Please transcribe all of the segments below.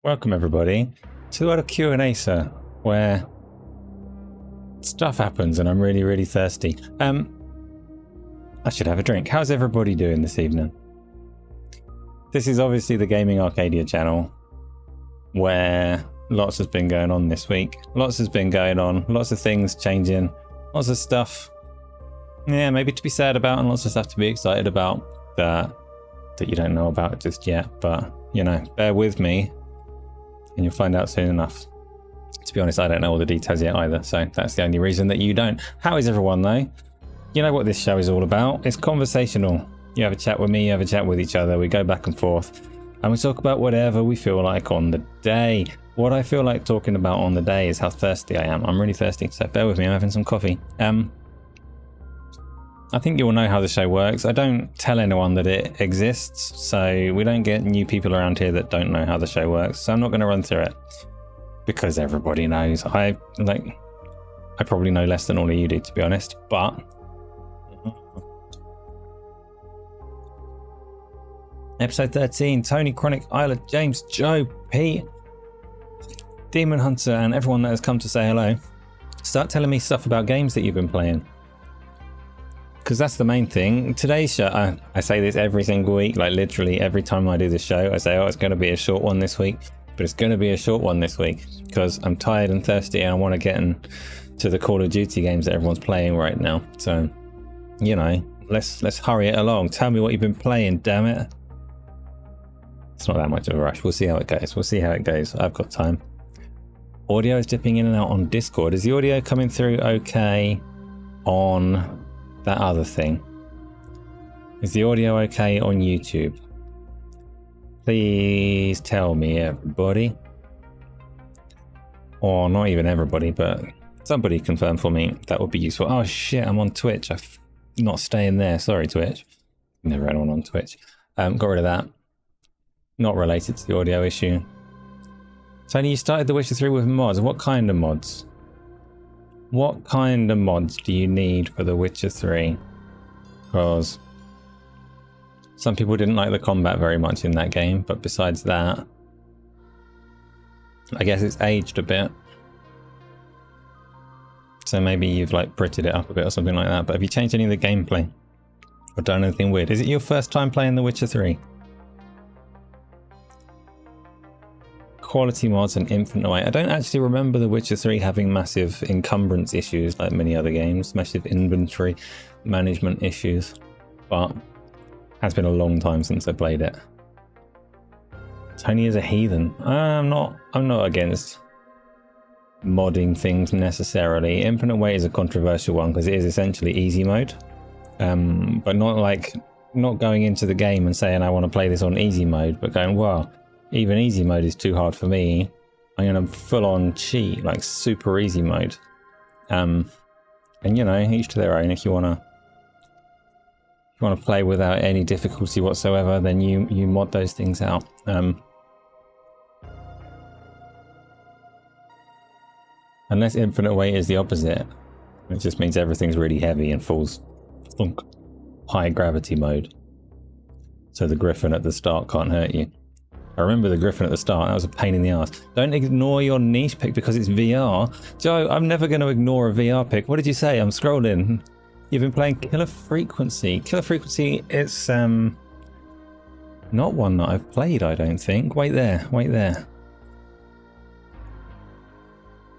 Welcome everybody to a Q&Asa where stuff happens and I'm really thirsty. I should have a drink. How's everybody doing this evening? This is obviously the Gaming Arcadia channel where lots has been going on this week. Lots has been going on, lots of things changing, lots of stuff, yeah, maybe to be sad about and lots of stuff to be excited about that you don't know about just yet, but you know, bear with me. And you'll find out soon enough. To be honest, I don't know all the details yet either, so that's the only reason that you don't. How is everyone though? You know what this show is all about. It's conversational. You have a chat with me, you have a chat with each other, we go back and forth, and we talk about whatever we feel like on the day. What I feel like talking about on the day is how thirsty I am. I'm really thirsty, so bear with me, I'm having some coffee. I think you all know how the show works. I don't tell anyone that it exists, so we don't get new people around here that don't know how the show works. So I'm not going to run through it because everybody knows. I probably know less than all of you do, to be honest. But episode 13, Tony, Chronic, Isla, James, Joe, Pete, Demon Hunter, and everyone that has come to say hello. Start telling me stuff about games that you've been playing. Because that's the main thing. Today's show, I say this every single week, like literally every time I do this show, I say, oh, it's going to be a short one this week, but it's going to be a short one this week because I'm tired and thirsty and I want to get into the Call of Duty games that everyone's playing right now. So, you know, let's hurry it along. Tell me what you've been playing, damn it. It's not that much of a rush. We'll see how it goes. We'll see how it goes. I've got time. Audio is dipping in and out on Discord. Is the audio coming through okay on that other thing? Is the audio okay on YouTube? Please tell me, everybody. Or not even everybody, but somebody confirm for me. That would be useful. Oh shit, I'm on Twitch. I'm not staying there. Sorry, Twitch. Never had one on Twitch. Got rid of that. Not related to the audio issue. Tony, you started The Witcher 3 with mods. What kind of mods? What kind of mods do you need for The Witcher 3? Because some people didn't like the combat very much in that game, but besides that, I guess it's aged a bit. So maybe you've like prettied it up a bit or something like that, but have you changed any of the gameplay? Or done anything weird? Is it your first time playing The Witcher 3? Quality mods and infinite way. I don't actually remember The Witcher 3 having massive encumbrance issues like many other games, massive inventory management issues, but it has been a long time since I played it. Tony is a heathen. I'm not against modding things necessarily. Infinite way is a controversial one because it is essentially easy mode, but not going into the game and saying I want to play this on easy mode, but going, well, even easy mode is too hard for me. I'm going to full on cheat, like super easy mode. And you know, each to their own. If you want to play without any difficulty whatsoever, then you mod those things out. Unless infinite weight is the opposite, it just means everything's really heavy and falls high gravity mode. So the griffin at the start can't hurt you. I remember the griffin at the start. That was a pain in the ass. Don't ignore your niche pick because it's VR. Joe, I'm never going to ignore a VR pick. What did you say? I'm scrolling. You've been playing Killer Frequency. Killer Frequency, it's not one that I've played, I don't think. Wait there.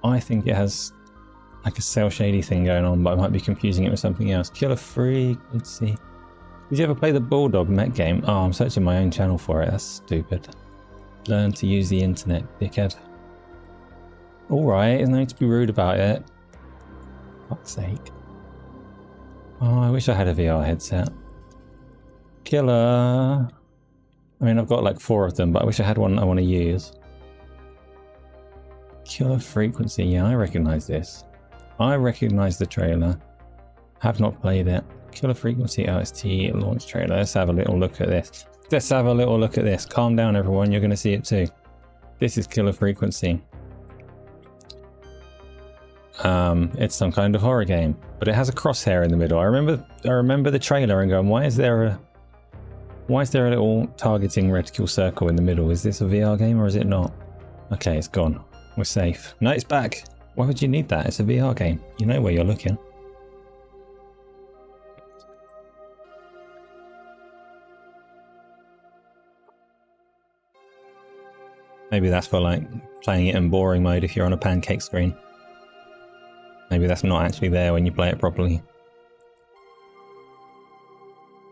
I think it has like a cell shady thing going on, but I might be confusing it with something else. Killer Frequency. Did you ever play the Bulldog Met game? Oh, I'm searching my own channel for it. That's stupid. Learn to use the internet, dickhead. Alright, there's no need to be rude about it. Fuck's sake. Oh, I wish I had a VR headset. Killer. I mean, I've got like 4 of them, but I wish I had one I want to use. Killer Frequency. Yeah, I recognise this. I recognise the trailer. Have not played it. Killer Frequency OST launch trailer. Let's have a little look at this. Let's have a little look at this. Calm down, everyone. You're going to see it too. This is Killer Frequency. It's some kind of horror game, but it has a crosshair in the middle. I remember the trailer and going, why is there a little targeting reticle circle in the middle? Is this a VR game or is it not? Okay, it's gone. We're safe. No, it's back. Why would you need that? It's a VR game. You know where you're looking. Maybe that's for like playing it in boring mode if you're on a pancake screen. Maybe that's not actually there when you play it properly.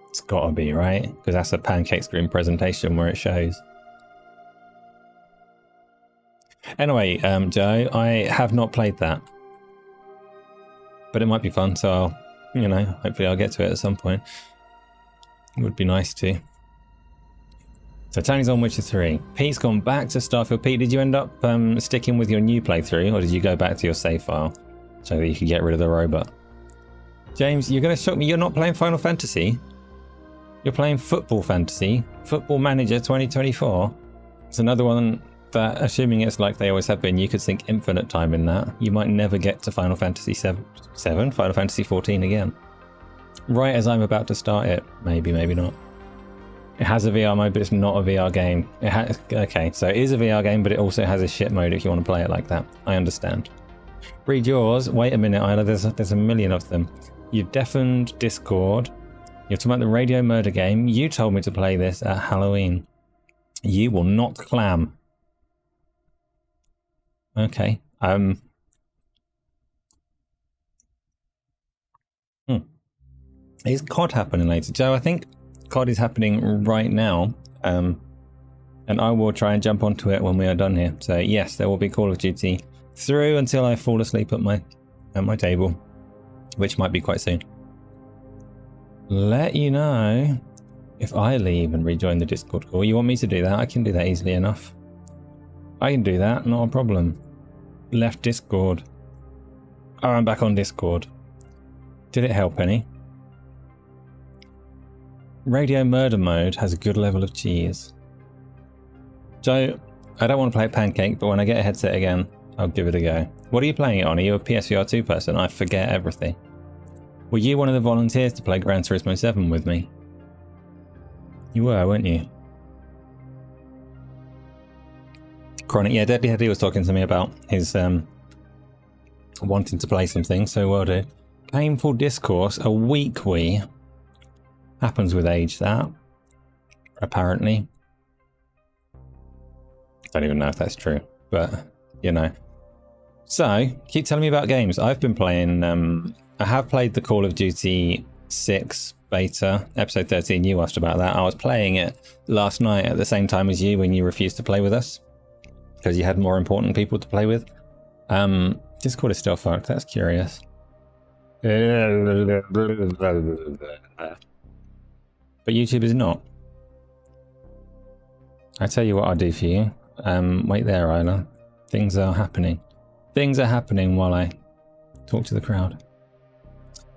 It's gotta be, right? Because that's a pancake screen presentation where it shows. Anyway, Joe, I have not played that. But it might be fun, so I'll, you know, hopefully I'll get to it at some point. It would be nice to. So Tony's on Witcher 3. Pete's gone back to Starfield. Pete, did you end up sticking with your new playthrough, or did you go back to your save file so that you could get rid of the robot? James, you're going to shock me. You're not playing Final Fantasy. You're playing Football Fantasy. Football Manager 2024. It's another one that, assuming it's like they always have been, you could sink infinite time in that. You might never get to Final Fantasy 7, Final Fantasy 14 again. Right as I'm about to start it. Maybe, maybe not. It has a VR mode, but it's not a VR game. It has, okay, so it is a VR game, but it also has a shit mode if you want to play it like that. I understand. Read yours. Wait a minute, Isla. There's a million of them. You've deafened Discord. You're talking about the Radio Murder game. You told me to play this at Halloween. You will not clam. Okay. Is COD happening later? Joe, I think COD is happening right now. And I will try and jump onto it when we are done here. So yes, there will be Call of Duty through until I fall asleep at my table, which might be quite soon. Let you know if I leave and rejoin the Discord call. You want me to do that? I can do that easily enough. I can do that, not a problem. Left Discord. Oh, I'm back on Discord. Did it help any? Radio Murder mode has a good level of cheese. Joe, I don't want to play Pancake, but when I get a headset again, I'll give it a go. What are you playing it on? Are you a PSVR 2 person? I forget everything. Were you one of the volunteers to play Gran Turismo 7 with me? You were, weren't you? Chronic, yeah, Deadly Heady was talking to me about his wanting to play something, so well do. Painful Discourse, a weak Wii. Happens with age, that. Apparently. Don't even know if that's true, but, you know. So, keep telling me about games. I've been playing, I have played the Call of Duty 6 beta, episode 13, you asked about that. I was playing it last night at the same time as you when you refused to play with us. Because you had more important people to play with. Discord is still fucked, that's curious. But YouTube is not. I tell you what I'll do for you. Wait there, Isla. Things are happening. Things are happening while I talk to the crowd.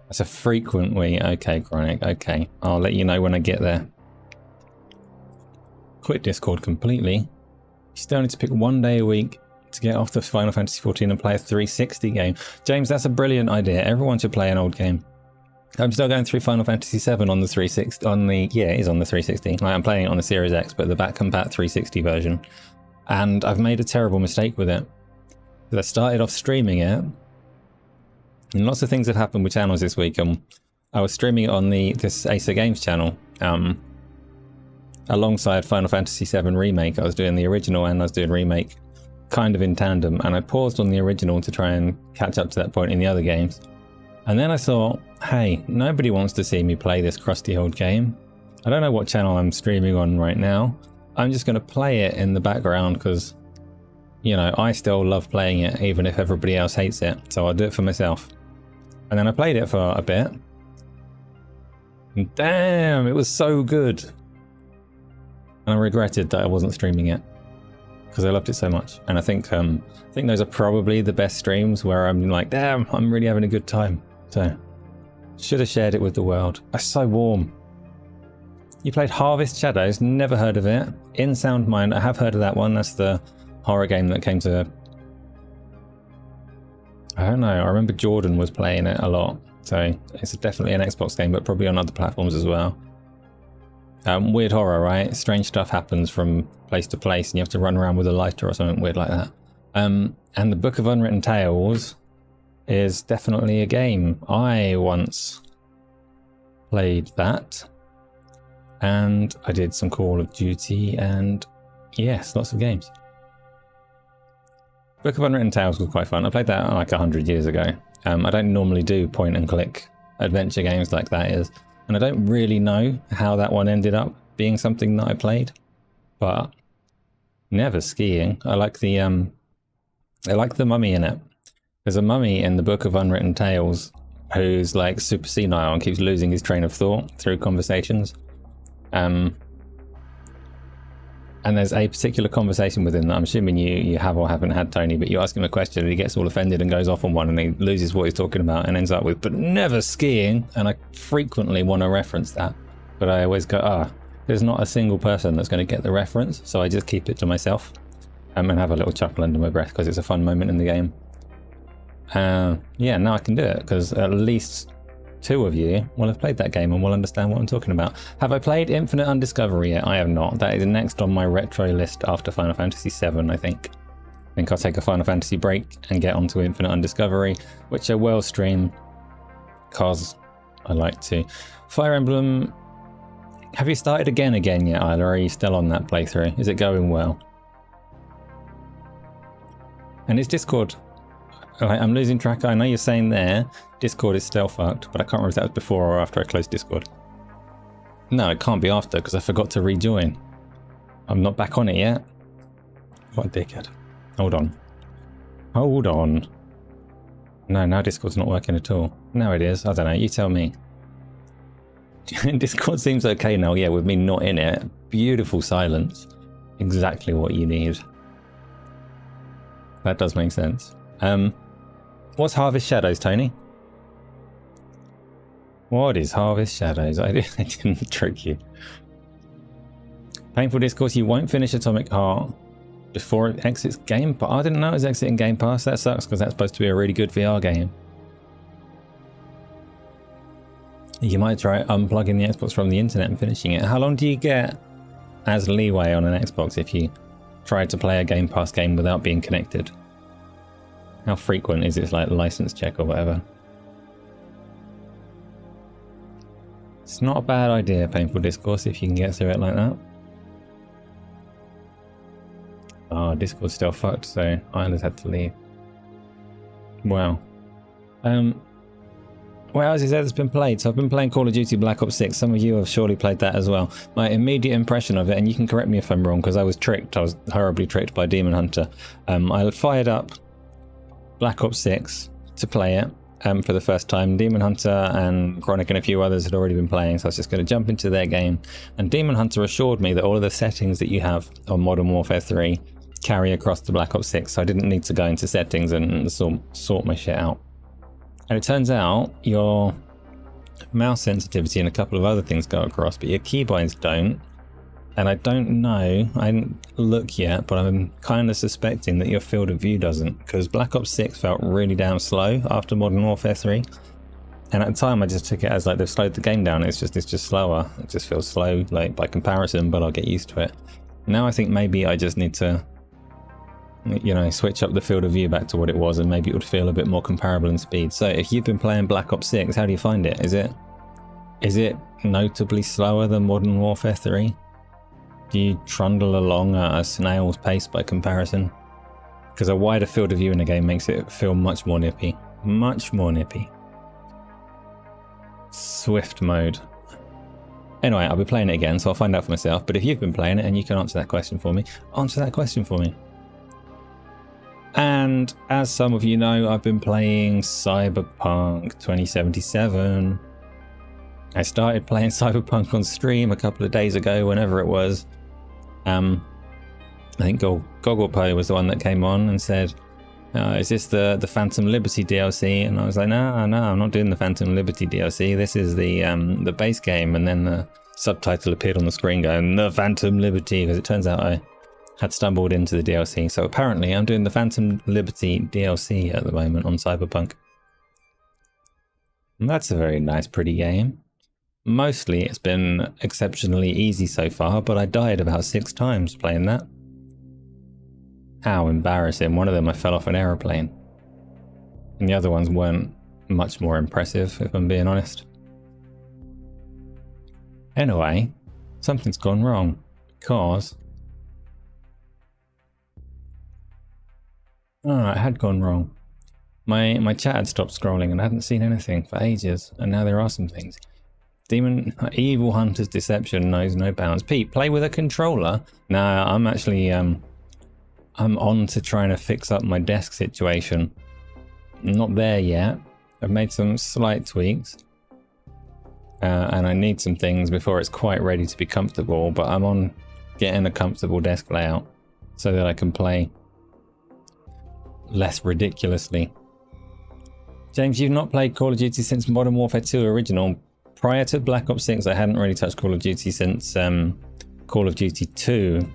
That's a frequent we. Okay, Chronic. Okay, I'll let you know when I get there. Quit Discord completely. You still need to pick one day a week to get off the Final Fantasy 14 and play a 360 game. James, that's a brilliant idea. Everyone should play an old game. I'm still going through Final Fantasy 7 on the 360. Yeah, it is on the 360. Like, I'm playing it on the Series X, but the back compat 360 version. And I've made a terrible mistake with it. Because I started off streaming it. And lots of things have happened with channels this week. I was streaming it on this Asa Games channel. Alongside Final Fantasy 7 Remake. I was doing the original and I was doing Remake kind of in tandem. And I paused on the original to try and catch up to that point in the other games. And then I thought, hey, nobody wants to see me play this crusty old game. I don't know what channel I'm streaming on right now. I'm just going to play it in the background because, you know, I still love playing it even if everybody else hates it. So I'll do it for myself. And then I played it for a bit. And damn, it was so good. And I regretted that I wasn't streaming it because I loved it so much. And I think those are probably the best streams where I'm like, damn, I'm really having a good time. So, should have shared it with the world. It's so warm. You played Harvest Shadows, never heard of it. In Sound Mind, I have heard of that one. That's the horror game that came to... I don't know, I remember Jordan was playing it a lot. So, it's definitely an Xbox game, but probably on other platforms as well. Weird horror, right? Strange stuff happens from place to place and you have to run around with a lighter or something weird like that. And the Book of Unwritten Tales is definitely a game. I once played that and I did some Call of Duty and yes, lots of games. Book of Unwritten Tales was quite fun. I played that like 100 years ago. I don't normally do point and click adventure games like that is, and I don't really know how that one ended up being something that I played, but never skiing. I like the mummy in it. There's a mummy in the Book of Unwritten Tales who's like super senile and keeps losing his train of thought through conversations. And there's a particular conversation within that. I'm assuming you have or haven't had, Tony, but you ask him a question and he gets all offended and goes off on one and he loses what he's talking about and ends up with, but never skiing. And I frequently want to reference that, but I always go, there's not a single person that's going to get the reference. So I just keep it to myself and have a little chuckle under my breath because it's a fun moment in the game. Yeah, now I can do it because at least 2 of you will have played that game and will understand what I'm talking about. Have I played Infinite Undiscovery yet? I have not. That is next on my retro list after Final Fantasy VII, I think. I think I'll take a Final Fantasy break and get onto Infinite Undiscovery, which I will stream because I like to. Fire Emblem, have you started again yet, Isla, or are you still on that playthrough? Is it going well? And is Discord... I'm losing track. I know you're saying there Discord is still fucked, but I can't remember if that was before or after I closed Discord. No, it can't be after because I forgot to rejoin. I'm not back on it yet. What a dickhead. Hold on. Hold on. No, now Discord's not working at all. Now it is. I don't know. You tell me. Discord seems okay now. Yeah, with me not in it. Beautiful silence. Exactly what you need. That does make sense. What's Harvest Shadows, Tony? What is Harvest Shadows? I didn't trick you. Painful Discourse, you won't finish Atomic Heart before it exits Game Pass. I didn't know it was exiting Game Pass. That sucks because that's supposed to be a really good VR game. You might try unplugging the Xbox from the internet and finishing it. How long do you get as leeway on an Xbox if you try to play a Game Pass game without being connected? How frequent is it, like license check or whatever? It's not a bad idea, Painful Discourse, if you can get through it like that. Oh, Discord's still fucked, so Isla's had to leave. Wow. What else is there that's been played? So I've been playing Call of Duty Black Ops 6. Some of you have surely played that as well. My immediate impression of it, and you can correct me if I'm wrong, because I was tricked. I was horribly tricked by Demon Hunter. I fired up Black Ops 6 to play it for the first time. Demon Hunter and Chronic and a few others had already been playing, so I was just going to jump into their game. And Demon Hunter assured me that all of the settings that you have on Modern Warfare 3 carry across to Black Ops 6, so I didn't need to go into settings and sort my shit out. And it turns out your mouse sensitivity and a couple of other things go across, but your keybinds don't. And I don't know, I didn't look yet, but I'm kind of suspecting that your field of view doesn't, because Black Ops 6 felt really damn slow after Modern Warfare 3. And at the time I just took it as like they've slowed the game down, it's just slower. It just feels slow, like by comparison, but I'll get used to it. Now I think maybe I just need to, you know, switch up the field of view back to what it was, and maybe it would feel a bit more comparable in speed. So if you've been playing Black Ops 6, how do you find it? Is it notably slower than Modern Warfare 3? Do you trundle along at a snail's pace by comparison? Because a wider field of view in a game makes it feel much more nippy. Much more nippy. Swift mode. Anyway, I'll be playing it again, so I'll find out for myself. But if you've been playing it and you can answer that question for me, answer that question for me. And as some of you know, I've been playing Cyberpunk 2077. I started playing Cyberpunk on stream a couple of days ago, whenever it was. I think Gogglepo was the one that came on and said, is this the Phantom Liberty DLC? And I was like, no, I'm not doing the Phantom Liberty DLC. This is the base game. And then the subtitle appeared on the screen going, the Phantom Liberty, because it turns out I had stumbled into the DLC. So apparently I'm doing the Phantom Liberty DLC at the moment on Cyberpunk. And that's a very nice, pretty game. Mostly it's been exceptionally easy so far, but I died about 6 times playing that. How embarrassing. One of them I fell off an aeroplane. And the other ones weren't much more impressive, if I'm being honest. Anyway, something's gone wrong, because... Oh, it had gone wrong. My chat had stopped scrolling and I hadn't seen anything for ages, and now there are some things. Evil Hunter's Deception knows no bounds. Pete, play with a controller? No, I'm actually, I'm on to trying to fix up my desk situation. Not there yet. I've made some slight tweaks. And I need some things before it's quite ready to be comfortable, but I'm on getting a comfortable desk layout so that I can play less ridiculously. James, you've not played Call of Duty since Modern Warfare 2 Original. Prior to Black Ops 6, I hadn't really touched Call of Duty since Call of Duty 2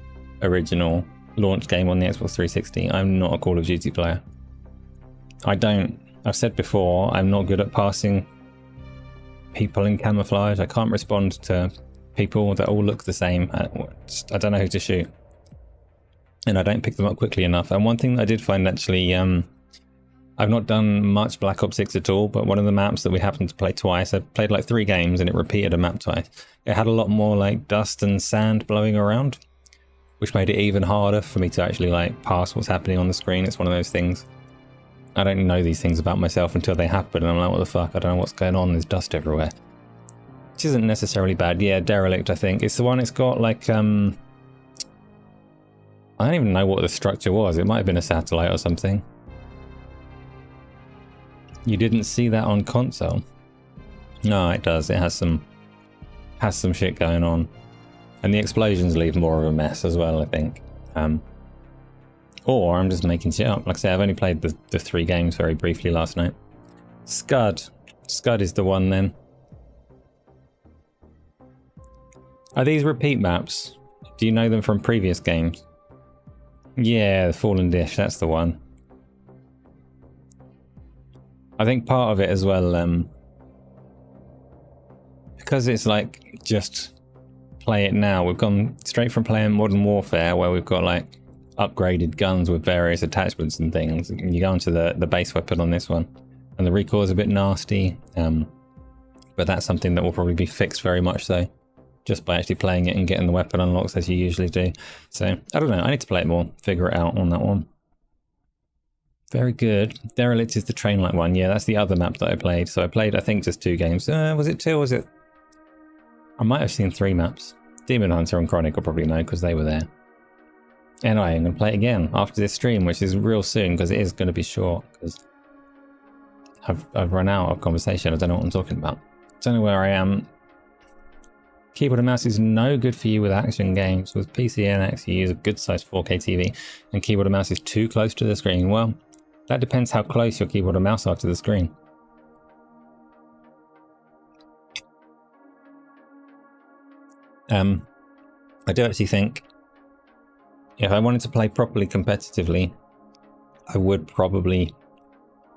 Original launch game on the Xbox 360. I'm not a Call of Duty player. I've said before, I'm not good at passing people in camouflage. I can't respond to people that all look the same. I don't know who to shoot. And I don't pick them up quickly enough. And one thing that I did find actually, I've not done much Black Ops 6 at all, but one of the maps that we happened to play twice, I played like 3 games and it repeated a map twice. It had a lot more like dust and sand blowing around, which made it even harder for me to actually like pass what's happening on the screen. It's one of those things. I don't know these things about myself until they happen, and I'm like, what the fuck? I don't know what's going on. There's dust everywhere. Which isn't necessarily bad. Yeah, Derelict, I think. It's the one it's got like, I don't even know what the structure was. It might have been a satellite or something. You didn't see that on console? No, it does. It has some shit going on. And the explosions leave more of a mess as well, I think. Or I'm just making shit up. Like I say, I've only played the 3 games very briefly last night. Scud. Scud is the one then. Are these repeat maps? Do you know them from previous games? Yeah, the Fallen Dish, that's the one. I think part of it as well, because it's like just play it now. We've gone straight from playing Modern Warfare, where we've got like upgraded guns with various attachments and things. You go onto the base weapon on this one, and the recoil is a bit nasty, but that's something that will probably be fixed very much so, just by actually playing it and getting the weapon unlocks as you usually do. So, I don't know, I need to play it more, figure it out on that one. Very good. Derelict is the train light one. Yeah, that's the other map that I played. So I played, I think, just 2 games. Was it 2 or was it... I might have seen 3 maps. Demon Hunter and Chronic will probably know because they were there. Anyway, I'm going to play it again after this stream, which is real soon because it is going to be short because I've run out of conversation. I don't know what I'm talking about. Don't know where I am. Keyboard and mouse is no good for you with action games. With PC and X, you use a good sized 4K TV, and keyboard and mouse is too close to the screen. Well, that depends how close your keyboard and mouse are to the screen. I do actually think if I wanted to play properly competitively, I would probably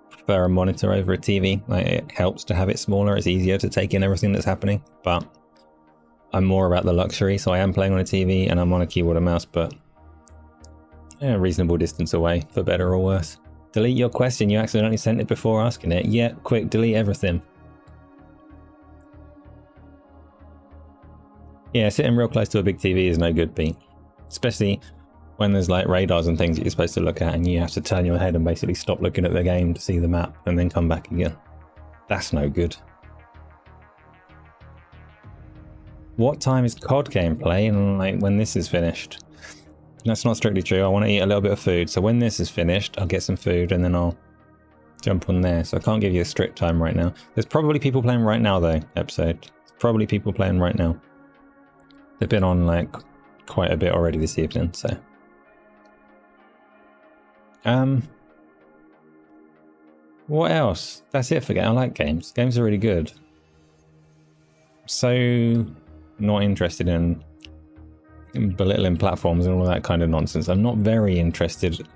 prefer a monitor over a TV. Like, it helps to have it smaller. It's easier to take in everything that's happening, but I'm more about the luxury. So I am playing on a TV and I'm on a keyboard and mouse, but a reasonable distance away, for better or worse. Delete your question. You accidentally sent it before asking it. Yeah, quick, delete everything. Yeah, sitting real close to a big TV is no good, Pete. Especially when there's like radars and things that you're supposed to look at and you have to turn your head and basically stop looking at the game to see the map and then come back again. That's no good. What time is COD gameplay? And like when this is finished? That's not strictly true. I want to eat a little bit of food. So when this is finished, I'll get some food and then I'll jump on there. So I can't give you a strict time right now. There's probably people playing right now though, episode. There's probably people playing right now. They've been on like quite a bit already this evening, so. What else? That's it for games. I like games. Games are really good. So not interested in belittling platforms and all that kind of nonsense. I'm not very interested,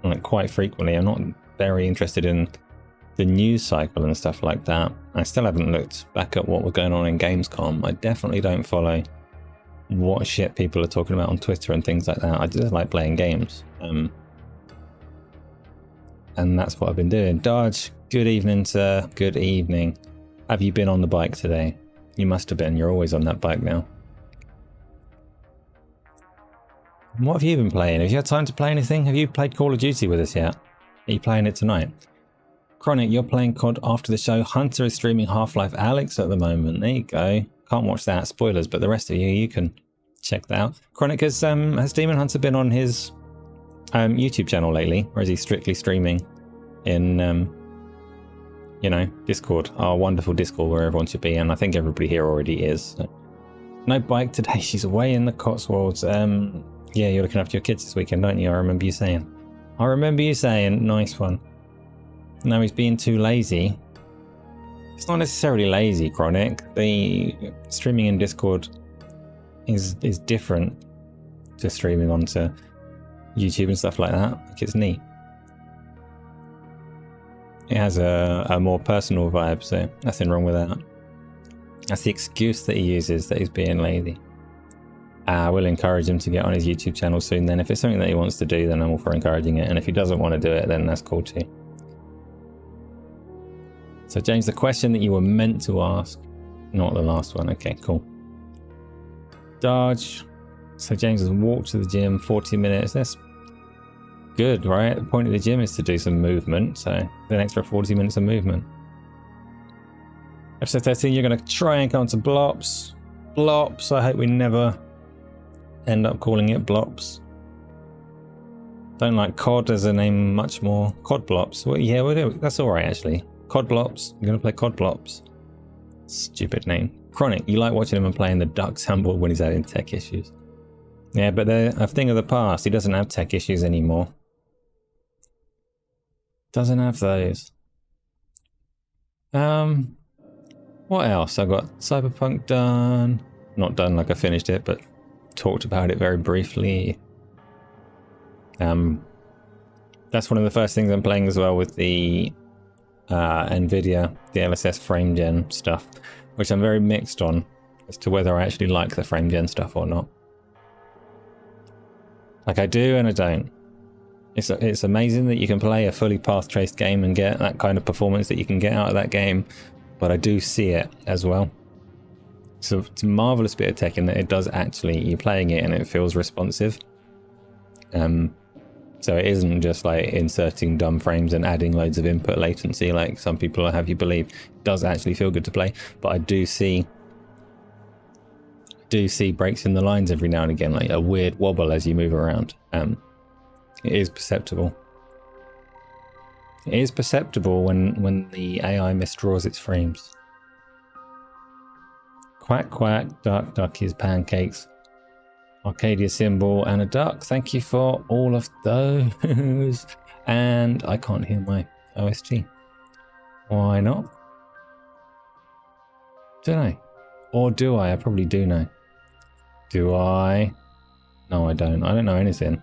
like quite frequently, I'm not very interested in the news cycle and stuff like that. I still haven't looked back at what was going on in Gamescom. I definitely don't follow what shit people are talking about on Twitter and things like that. I just like playing games. And that's what I've been doing. Dodge, good evening, sir. Good evening. Have you been on the bike today? You must have been. You're always on that bike now. What have you been playing? Have you had time to play anything? Have you played Call of Duty with us yet? Are you playing it tonight? Chronic, you're playing COD after the show. Hunter is streaming Half-Life Alyx at the moment. There you go. Can't watch that. Spoilers, but the rest of you can check that out. Chronic, has Demon Hunter been on his YouTube channel lately? Or is he strictly streaming in, you know, Discord? Our wonderful Discord where everyone should be. And I think everybody here already is. So. No bike today. She's away in the Cotswolds. Yeah, you're looking after your kids this weekend, don't you? I remember you saying. Nice one. No, he's being too lazy. It's not necessarily lazy, Chronic. The streaming in Discord is different to streaming onto YouTube and stuff like that. Like, it's neat. It has a more personal vibe, so nothing wrong with that. That's the excuse that he uses, that he's being lazy. We'll encourage him to get on his YouTube channel soon then. If it's something that he wants to do, then I'm all for encouraging it. And if he doesn't want to do it, then that's cool too. So James, the question that you were meant to ask, not the last one. Okay, cool. Dodge. So James has walked to the gym 40 minutes. That's good, right? The point of the gym is to do some movement. So an extra 40 minutes of movement. Episode 13, you're going to try and come to Blops. Blops. I hope we never end up calling it Blops. Don't like COD as a name much more. COD Blops. Well, yeah, we'll do. That's all right, actually. COD Blops. I'm going to play COD Blops. Stupid name. Chronic. You like watching him and playing the duck soundboard when he's having tech issues. Yeah, but they're a thing of the past. He doesn't have tech issues anymore. Doesn't have those. What else? I got Cyberpunk done. Not done like I finished it, but talked about it very briefly. That's one of the first things I'm playing as well with the NVIDIA, the LSS frame gen stuff, which I'm very mixed on as to whether I actually like the frame gen stuff or not. Like I do and I don't. It's amazing that you can play a fully path traced game and get that kind of performance that you can get out of that game, but I do see it as well. So it's a marvelous bit of tech in that it does actually, you're playing it and it feels responsive. So it isn't just like inserting dumb frames and adding loads of input latency like some people have you believe. It does actually feel good to play, but I do see breaks in the lines every now and again, like a weird wobble as you move around. It is perceptible. It is perceptible when the AI misdraws its frames. Quack quack, duck duckies, pancakes, Arcadia symbol and a duck. Thank you for all of those. And I can't hear my OSG. Why not? Don't know. Or do I? I probably do know. Do I? No, I don't. I don't know anything.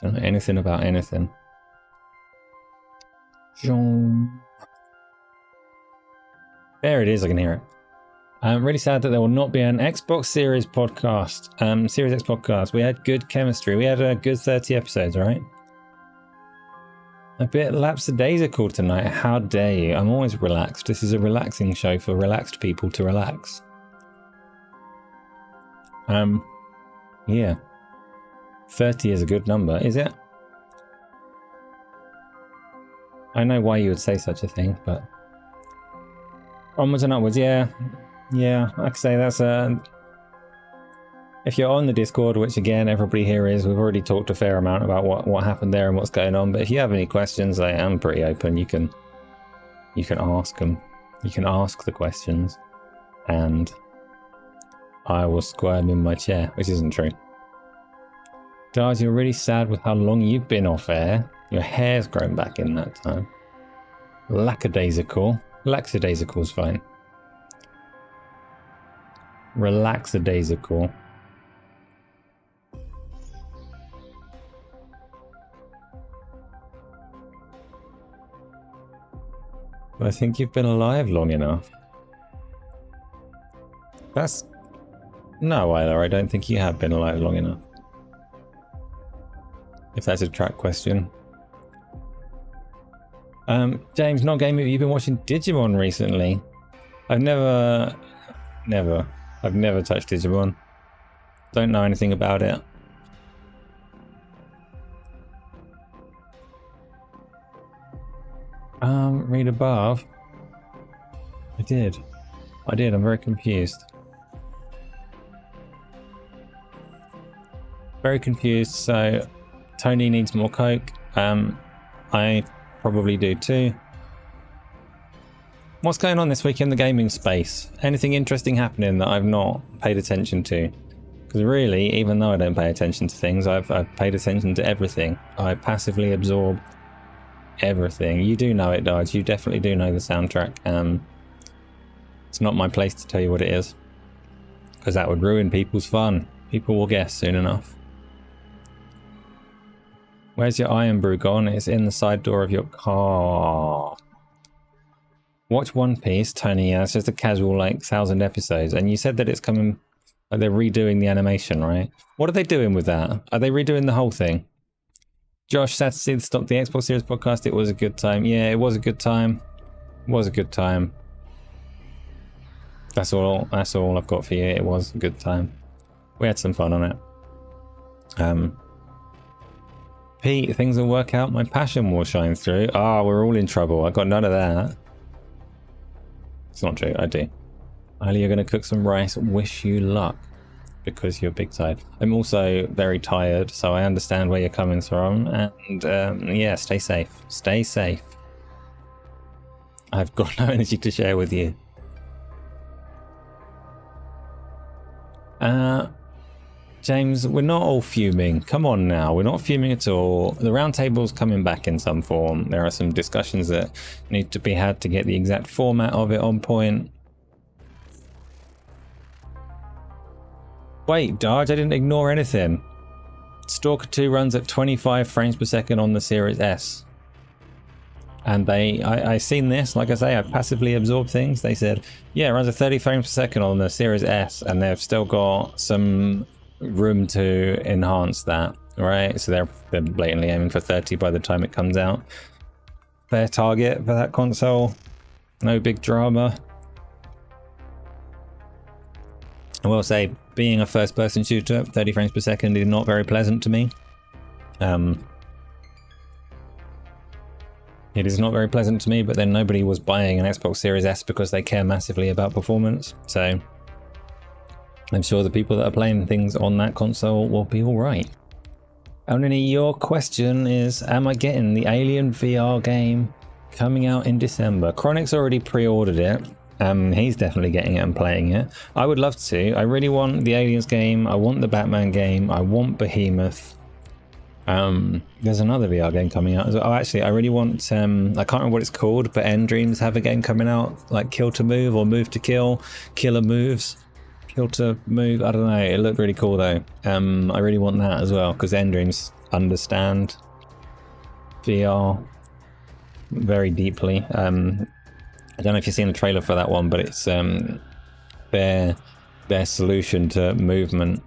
I don't know anything about anything. There it is. I can hear it. I'm really sad that there will not be an Xbox Series podcast. Series X podcast. We had good chemistry. We had a good 30 episodes, right? A bit lapsadaisical tonight. How dare you? I'm always relaxed. This is a relaxing show for relaxed people to relax. Yeah. 30 is a good number, is it? I know why you would say such a thing, but onwards and upwards, yeah. Yeah, like I say, that's if you're on the Discord, which again, everybody here is, we've already talked a fair amount about what happened there and what's going on, but if you have any questions, I am pretty open. You can ask them. You can ask the questions, and I will squirm in my chair, which isn't true. Dars, you're really sad with how long you've been off air. Your hair's grown back in that time. Lackadaisical. Lackadaisical's fine. Relaxadaisical. I think you've been alive long enough. That's... No, Isla, I don't think you have been alive long enough. If that's a track question. James, not gaming, you've been watching Digimon recently. I've never touched Digimon. Don't know anything about it. Read above. I did. I'm very confused. Very confused, so Tony needs more coke. I probably do too. What's going on this week in the gaming space? Anything interesting happening that I've not paid attention to? Because really, even though I don't pay attention to things, I've paid attention to everything. I passively absorb everything. You do know it, Dodge. You definitely do know the soundtrack. It's not my place to tell you what it is, because that would ruin people's fun. People will guess soon enough. Where's your iron brew gone? It's in the side door of your car. Watch One Piece, Tony. Yeah, it's just a casual, like, 1,000 episodes. And you said that it's coming... Like, they're redoing the animation, right? What are they doing with that? Are they redoing the whole thing? Josh, sad to see the Stop the Xbox Series podcast. It was a good time. Yeah, it was a good time. It was a good time. That's all I've got for you. It was a good time. We had some fun on it. Pete, things will work out. My passion will shine through. Ah, we're all in trouble. I got none of that. It's not true. I do. Ali, you're going to cook some rice. Wish you luck, because you're big tired. I'm also very tired, so I understand where you're coming from. And yeah, stay safe. Stay safe. I've got no energy to share with you. James, we're not all fuming. Come on now, we're not fuming at all. The round table's coming back in some form. There are some discussions that need to be had to get the exact format of it on point. Wait, Darge, I didn't ignore anything. Stalker 2 runs at 25 frames per second on the Series S. And I seen this, like I say, I passively absorb things. They said, yeah, it runs at 30 frames per second on the Series S, and they've still got some room to enhance that, right? So they're blatantly aiming for 30 by the time it comes out. Fair target for that console. No big drama. I will say, being a first-person shooter, 30 frames per second is not very pleasant to me. It is not very pleasant to me, but then nobody was buying an Xbox Series S because they care massively about performance. So I'm sure the people that are playing things on that console will be all right. Only your question is, am I getting the Alien VR game coming out in December? Chronic's already pre-ordered it. He's definitely getting it and playing it. I would love to. I really want the Aliens game. I want the Batman game. I want Behemoth. There's another VR game coming out as well. Oh, actually, I really want, I can't remember what it's called, but Endreams have a game coming out, like Kill to Move or Move to Kill, Killer Moves, Kill to Move, I don't know, it looked really cool though. I really want that as well, because Endreams understand VR very deeply. I don't know if you've seen the trailer for that one, but it's their solution to movement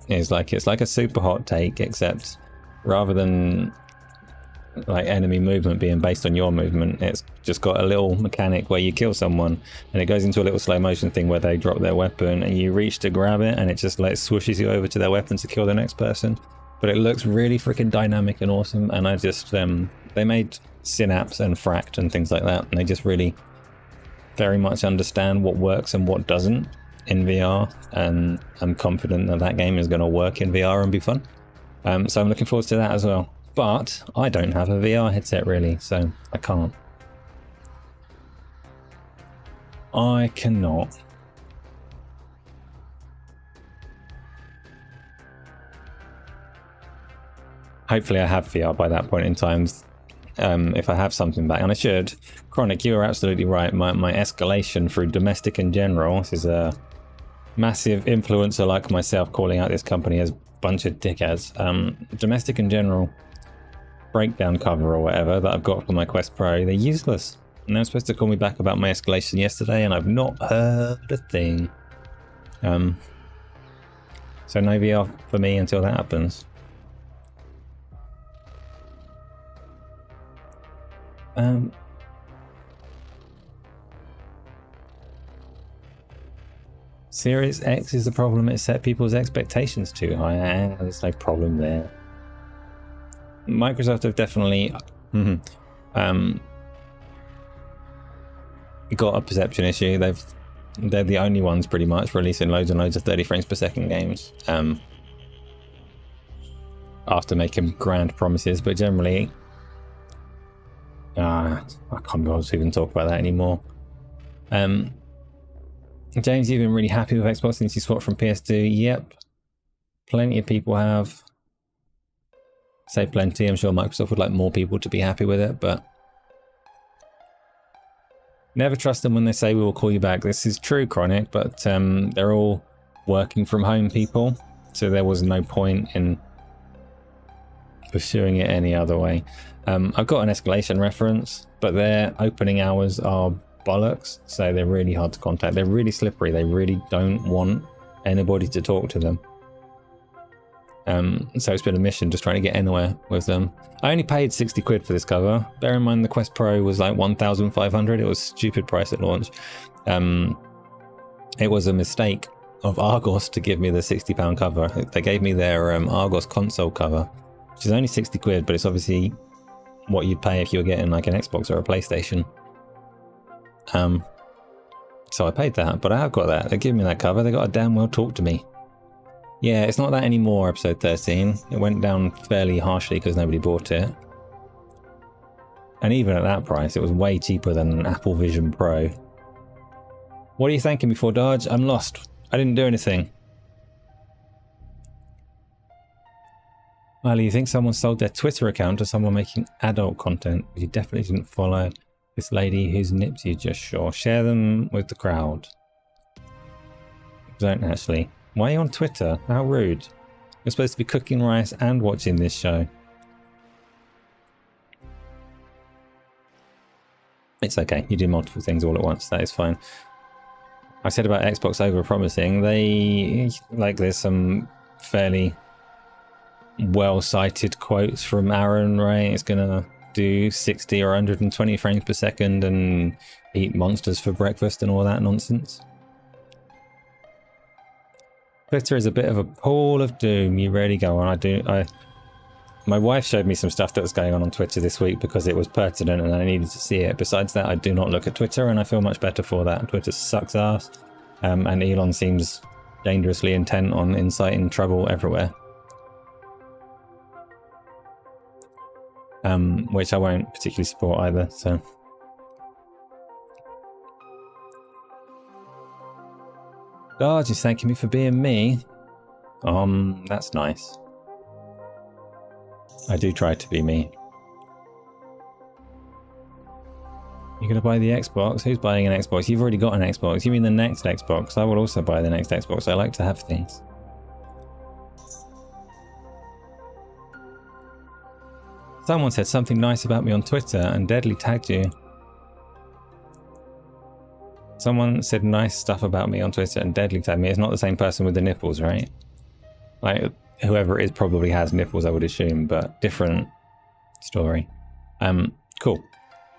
is like, it's like a super hot take, except rather than like enemy movement being based on your movement, it's just got a little mechanic where you kill someone and it goes into a little slow motion thing where they drop their weapon and you reach to grab it and it just like swooshes you over to their weapon to kill the next person. But it looks really freaking dynamic and awesome, and I just they made Synapse and Fract and things like that, and they just really very much understand what works and what doesn't in VR, and I'm confident that that game is going to work in VR and be fun. So I'm looking forward to that as well. But I don't have a VR headset really, so I can't. I cannot. Hopefully I have VR by that point in time, if I have something back, and I should. Chronic, you are absolutely right. My escalation through domestic in general, this is a massive influencer like myself calling out this company as a bunch of dickheads. Domestic in general, breakdown cover or whatever that I've got for my Quest Pro, they're useless. And they were supposed to call me back about my escalation yesterday, and I've not heard a thing. So no VR for me until that happens. Series X is the problem. It set people's expectations too high. There's no problem there. Microsoft have definitely got a perception issue. They're the only ones pretty much releasing loads and loads of 30 frames per second games after making grand promises, but generally I can't be able to even talk about that anymore. James, you've been really happy with Xbox since you swapped from PS2. Yep, plenty of people have. Say plenty. I'm sure Microsoft would like more people to be happy with it, but never trust them when they say we will call you back. This is true, Chronic, but they're all working from home people, so there was no point in pursuing it any other way. I've got an escalation reference, but their opening hours are bollocks, so they're really hard to contact. They're really slippery. They really don't want anybody to talk to them. So it's been a mission just trying to get anywhere with them. I only paid 60 quid for this cover. Bear in mind the Quest Pro was like 1,500. It was a stupid price at launch. It was a mistake of Argos to give me the £60 cover. They gave me their Argos console cover, which is only 60 quid, but it's obviously what you'd pay if you were getting like an Xbox or a PlayStation. So I paid that, but I have got that. They give me that cover. They got to damn well talk to me. Yeah, it's not that anymore, episode 13. It went down fairly harshly because nobody bought it. And even at that price, it was way cheaper than an Apple Vision Pro. What are you thanking me for, Dodge? I'm lost. I didn't do anything. Well, you think someone sold their Twitter account to someone making adult content? You definitely didn't follow this lady whose nips you just saw. Share them with the crowd. Don't actually. Why are you on Twitter? How rude. You're supposed to be cooking rice and watching this show. It's okay. You do multiple things all at once. That is fine. I said about Xbox over-promising. There's some fairly well-cited quotes from Aaron, right? It's going to do 60 or 120 frames per second and eat monsters for breakfast and all that nonsense. Twitter is a bit of a pool of doom. You rarely go on. My wife showed me some stuff that was going on Twitter this week because it was pertinent and I needed to see it. Besides that, I do not look at Twitter and I feel much better for that. Twitter sucks ass. And Elon seems dangerously intent on inciting trouble everywhere. Which I won't particularly support either, so. Oh, just thanking me for being me. That's nice. I do try to be me. You're gonna buy the Xbox? Who's buying an Xbox? You've already got an Xbox. You mean the next Xbox? I will also buy the next Xbox. I like to have things. Someone said something nice about me on Twitter and Deadly tagged you. Someone said nice stuff about me on Twitter and Deadly tagged me. It's not the same person with the nipples, right? Like, whoever it is probably has nipples, I would assume, but different story. Cool.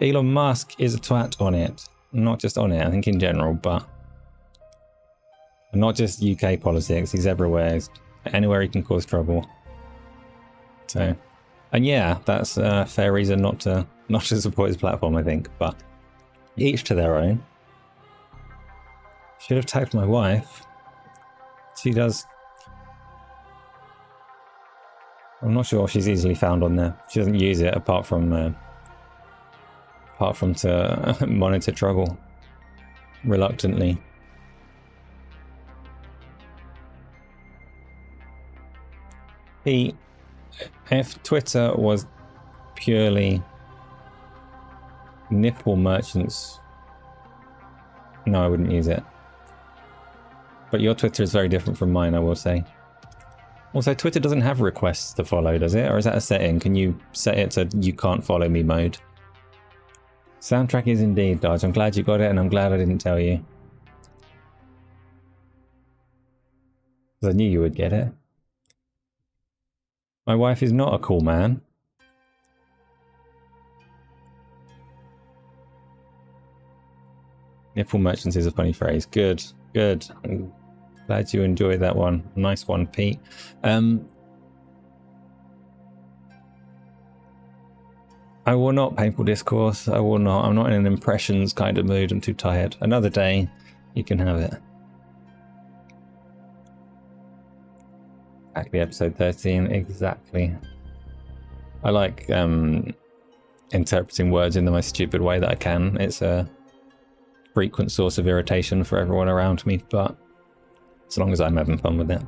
Elon Musk is a twat on it. Not just on it, I think in general, but not just UK politics. He's everywhere. He's anywhere he can cause trouble. So, and yeah, that's a fair reason not to support his platform, I think, but each to their own. Should have tagged my wife. She does. I'm not sure if she's easily found on there. She doesn't use it apart from to monitor trouble reluctantly. If Twitter was purely nipple merchants, no, I wouldn't use it. But your Twitter is very different from mine, I will say. Also, Twitter doesn't have requests to follow, does it? Or is that a setting? Can you set it to you can't follow me mode? Soundtrack is indeed, Dodge. I'm glad you got it, and I'm glad I didn't tell you. Because I knew you would get it. My wife is not a cool man. Nipple merchants is a funny phrase. Good, good. I'm glad you enjoyed that one. Nice one, Pete. I will not painful discourse. I will not. I'm not in an impressions kind of mood. I'm too tired. Another day, you can have it. Exactly, episode 13. Exactly. I like interpreting words in the most stupid way that I can. It's a frequent source of irritation for everyone around me, but as long as I'm having fun with it.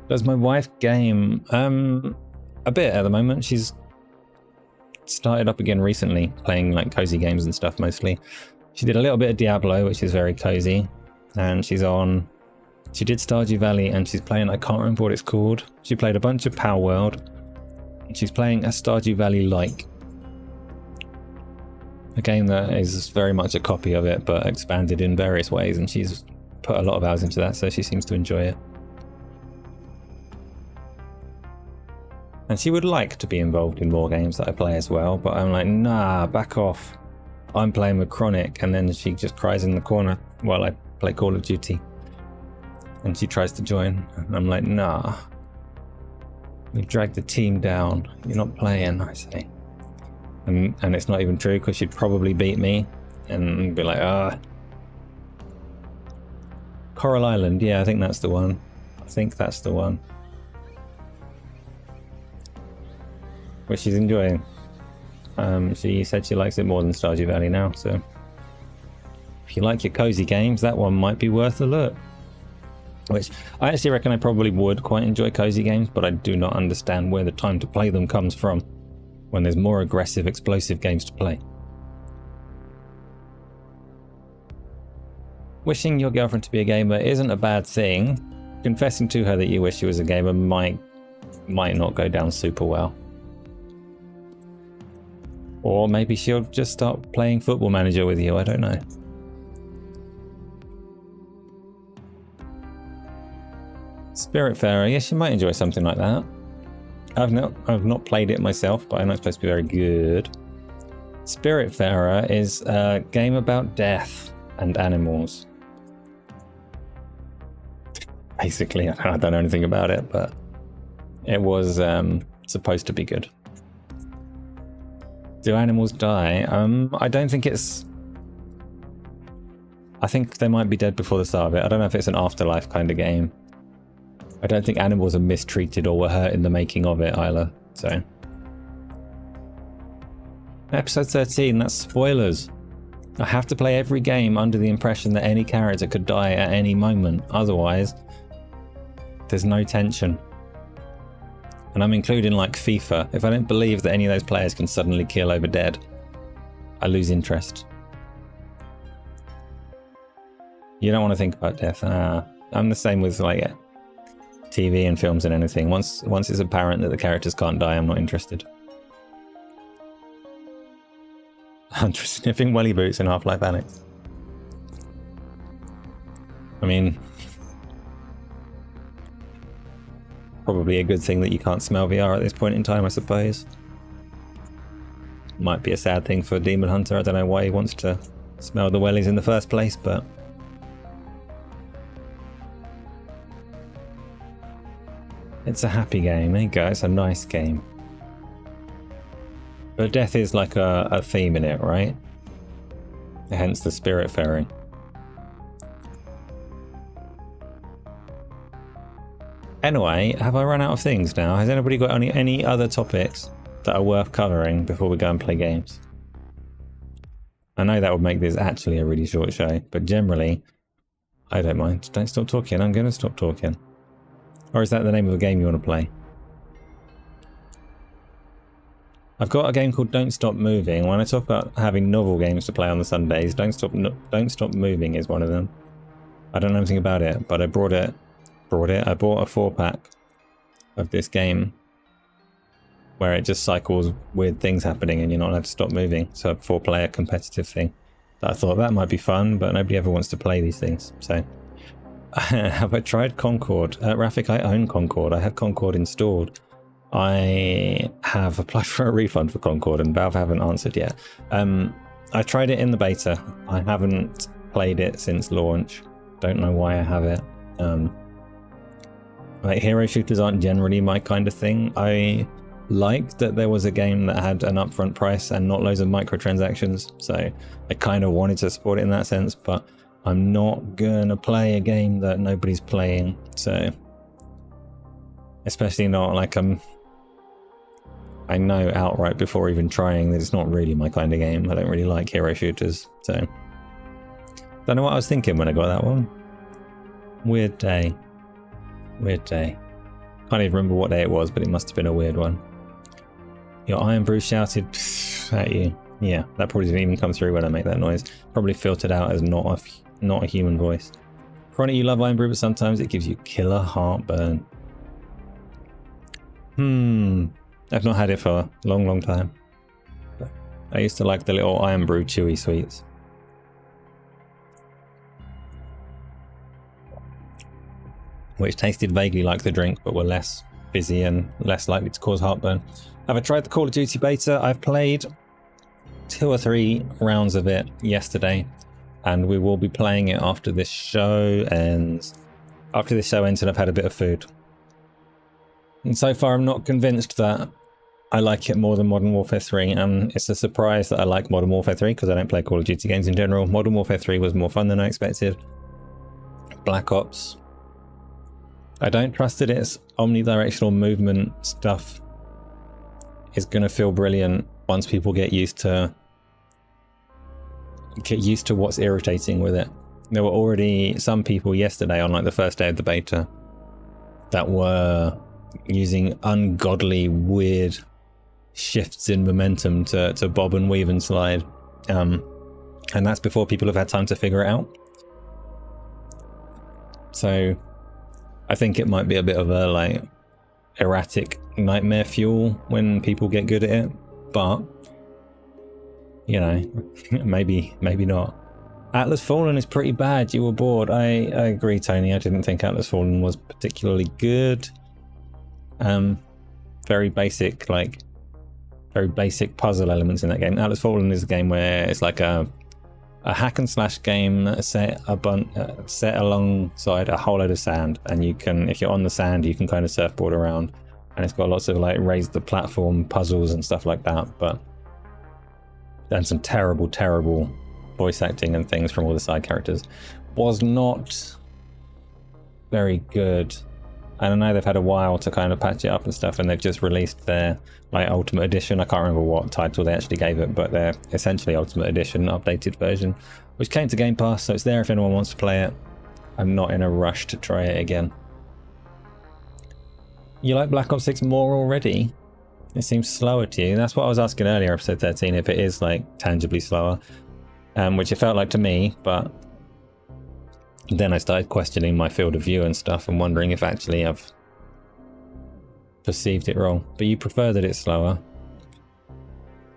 Does my wife game? A bit at the moment. She's started up again recently, playing like cozy games and stuff mostly. She did a little bit of Diablo, which is very cozy, and she did Stardew Valley, and she's playing, I can't remember what it's called. She played a bunch of Power World, and she's playing a Stardew Valley-like. A game that is very much a copy of it, but expanded in various ways, and she's put a lot of hours into that, so she seems to enjoy it. And she would like to be involved in more games that I play as well, but I'm like, nah, back off. I'm playing with Chronic, and then she just cries in the corner while I play Call of Duty. And she tries to join, and I'm like, nah. You dragged the team down. You're not playing, I say. And it's not even true, because she'd probably beat me, and be like, ah. Coral Island, yeah, I think that's the one. I think that's the one. Which she's enjoying. She said she likes it more than Stardew Valley now, so if you like your cozy games, that one might be worth a look. Which I actually reckon I probably would quite enjoy cozy games, but I do not understand where the time to play them comes from when there's more aggressive, explosive games to play. Wishing your girlfriend to be a gamer isn't a bad thing. Confessing to her that you wish she was a gamer might not go down super well. Or maybe she'll just start playing Football Manager with you, I don't know. Spiritfarer, yes, you might enjoy something like that. I've not played it myself, but I know it's supposed to be very good. Spiritfarer is a game about death and animals. Basically, I don't know anything about it, but it was supposed to be good. Do animals die? I don't think it's... I think they might be dead before the start of it. I don't know if it's an afterlife kind of game. I don't think animals are mistreated or were hurt in the making of it either, so... Episode 13, that's spoilers. I have to play every game under the impression that any character could die at any moment. Otherwise, there's no tension. And I'm including like FIFA. If I don't believe that any of those players can suddenly keel over dead, I lose interest. You don't want to think about death. I'm the same with like TV and films and anything. Once it's apparent that the characters can't die, I'm not interested. Hunter sniffing welly boots in Half-Life Alyx. I mean, probably a good thing that you can't smell VR at this point in time, I suppose. Might be a sad thing for Demon Hunter. I don't know why he wants to smell the wellies in the first place, but... It's a happy game, there you go, it's a nice game. But death is like a theme in it, right? Hence the Spiritfaring. Anyway, have I run out of things now? Has anybody got any other topics that are worth covering before we go and play games? I know that would make this actually a really short show, but generally, I don't mind. Don't stop talking, I'm going to stop talking. Or is that the name of a game you want to play? I've got a game called Don't Stop Moving. When I talk about having novel games to play on the Sundays, Don't Stop Moving is one of them. I don't know anything about it, but I bought a 4-pack of this game. where it just cycles weird things happening and you're not allowed to stop moving. So a 4-player competitive thing. I thought that might be fun, but nobody ever wants to play these things. So have I tried Concord? Rafik, I own Concord. I have Concord installed. I have applied for a refund for Concord and Valve haven't answered yet. I tried it in the beta. I haven't played it since launch. Don't know why I have it. Like, hero shooters aren't generally my kind of thing. I liked that there was a game that had an upfront price and not loads of microtransactions, so I kind of wanted to support it in that sense, but I'm not gonna play a game that nobody's playing, so especially not like I know outright before even trying that it's not really my kind of game. I don't really like hero shooters, so don't know what I was thinking when I got that one. Weird day. Weird day. Can't even remember what day it was, but it must have been a weird one. Your Iron Brew shouted at you. Yeah, that probably didn't even come through when I make that noise. Probably filtered out as not a human voice. Chronic, you love Iron Brew, but sometimes it gives you killer heartburn. I've not had it for a long time. But I used to like the little Iron Brew chewy sweets. Which tasted vaguely like the drink, but were less fizzy and less likely to cause heartburn. Have I tried the Call of Duty beta? I've played 2 or 3 rounds of it yesterday, and we will be playing it after this show ends. After this show ends and I've had a bit of food. And so far I'm not convinced that I like it more than Modern Warfare 3, and it's a surprise that I like Modern Warfare 3 because I don't play Call of Duty games in general. Modern Warfare 3 was more fun than I expected. Black Ops, I don't trust that its omnidirectional movement stuff is going to feel brilliant once people get used to what's irritating with it. There were already some people yesterday on like the first day of the beta that were using ungodly weird shifts in momentum to bob and weave and slide, and that's before people have had time to figure it out. So I think it might be a bit of a like erratic nightmare fuel when people get good at it, but you know, maybe not. Atlas Fallen is pretty bad. You were bored. I agree, Tony. I didn't think Atlas Fallen was particularly good. Very basic puzzle elements in that game. Atlas Fallen is a game where it's like a hack and slash game set alongside a whole load of sand, and you can, if you're on the sand, you can kind of surfboard around, and it's got lots of like raise the platform puzzles and stuff like that, but and some terrible voice acting and things from all the side characters. Was not very good. And I know they've had a while to kind of patch it up and stuff, and they've just released their like Ultimate Edition. I can't remember what title they actually gave it, but they're essentially Ultimate Edition, updated version, which came to Game Pass, so it's there if anyone wants to play it. I'm not in a rush to try it again. You like Black Ops 6 more already? It seems slower to you. That's what I was asking earlier, episode 13, if it is like tangibly slower, which it felt like to me, but then I started questioning my field of view and stuff and wondering if actually I've perceived it wrong. But you prefer that it's slower.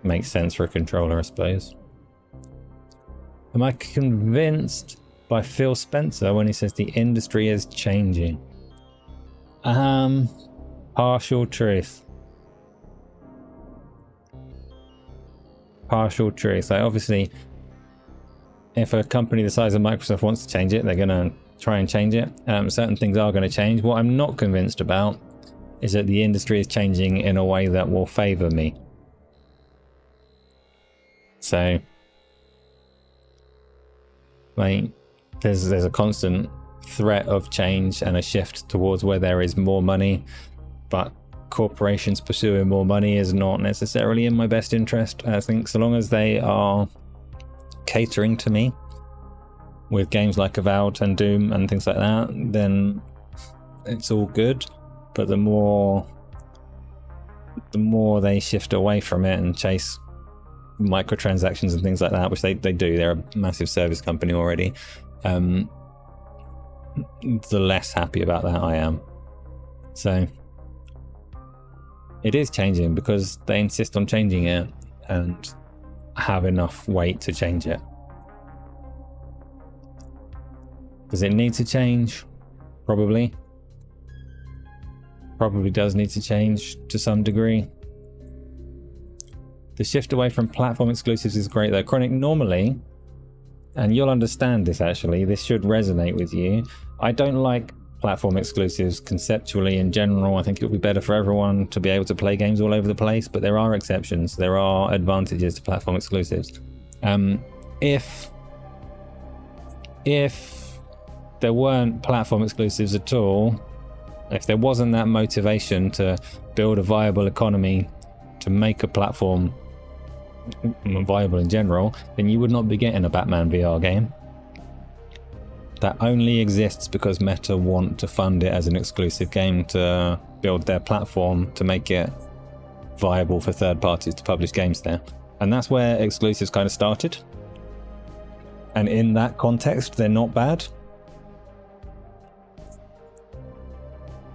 Makes sense for a controller, I suppose. Am I convinced by Phil Spencer when he says the industry is changing? Partial truth. Partial truth. Like, obviously, if a company the size of Microsoft wants to change it, they're going to try and change it. Certain things are going to change. What I'm not convinced about is that the industry is changing in a way that will favor me. So, like, there's a constant threat of change and a shift towards where there is more money, but corporations pursuing more money is not necessarily in my best interest. I think so long as they are catering to me with games like Avowed and Doom and things like that, then it's all good. But the more they shift away from it and chase microtransactions and things like that, which they do, they're a massive service company already, the less happy about that I am. So It is changing because they insist on changing it and have enough weight to change it. Does it need to change? Probably. Probably does need to change to some degree. The shift away from platform exclusives is great though. Chronic, normally, and you'll understand this actually, this should resonate with you. I don't like platform exclusives conceptually in general. I think it would be better for everyone to be able to play games all over the place, but there are exceptions. There are advantages to platform exclusives. If there weren't platform exclusives at all, if there wasn't that motivation to build a viable economy to make a platform viable in general, then you would not be getting a Batman VR game. That only exists because Meta want to fund it as an exclusive game to build their platform to make it viable for third parties to publish games there. And that's where exclusives kind of started. And in that context, they're not bad.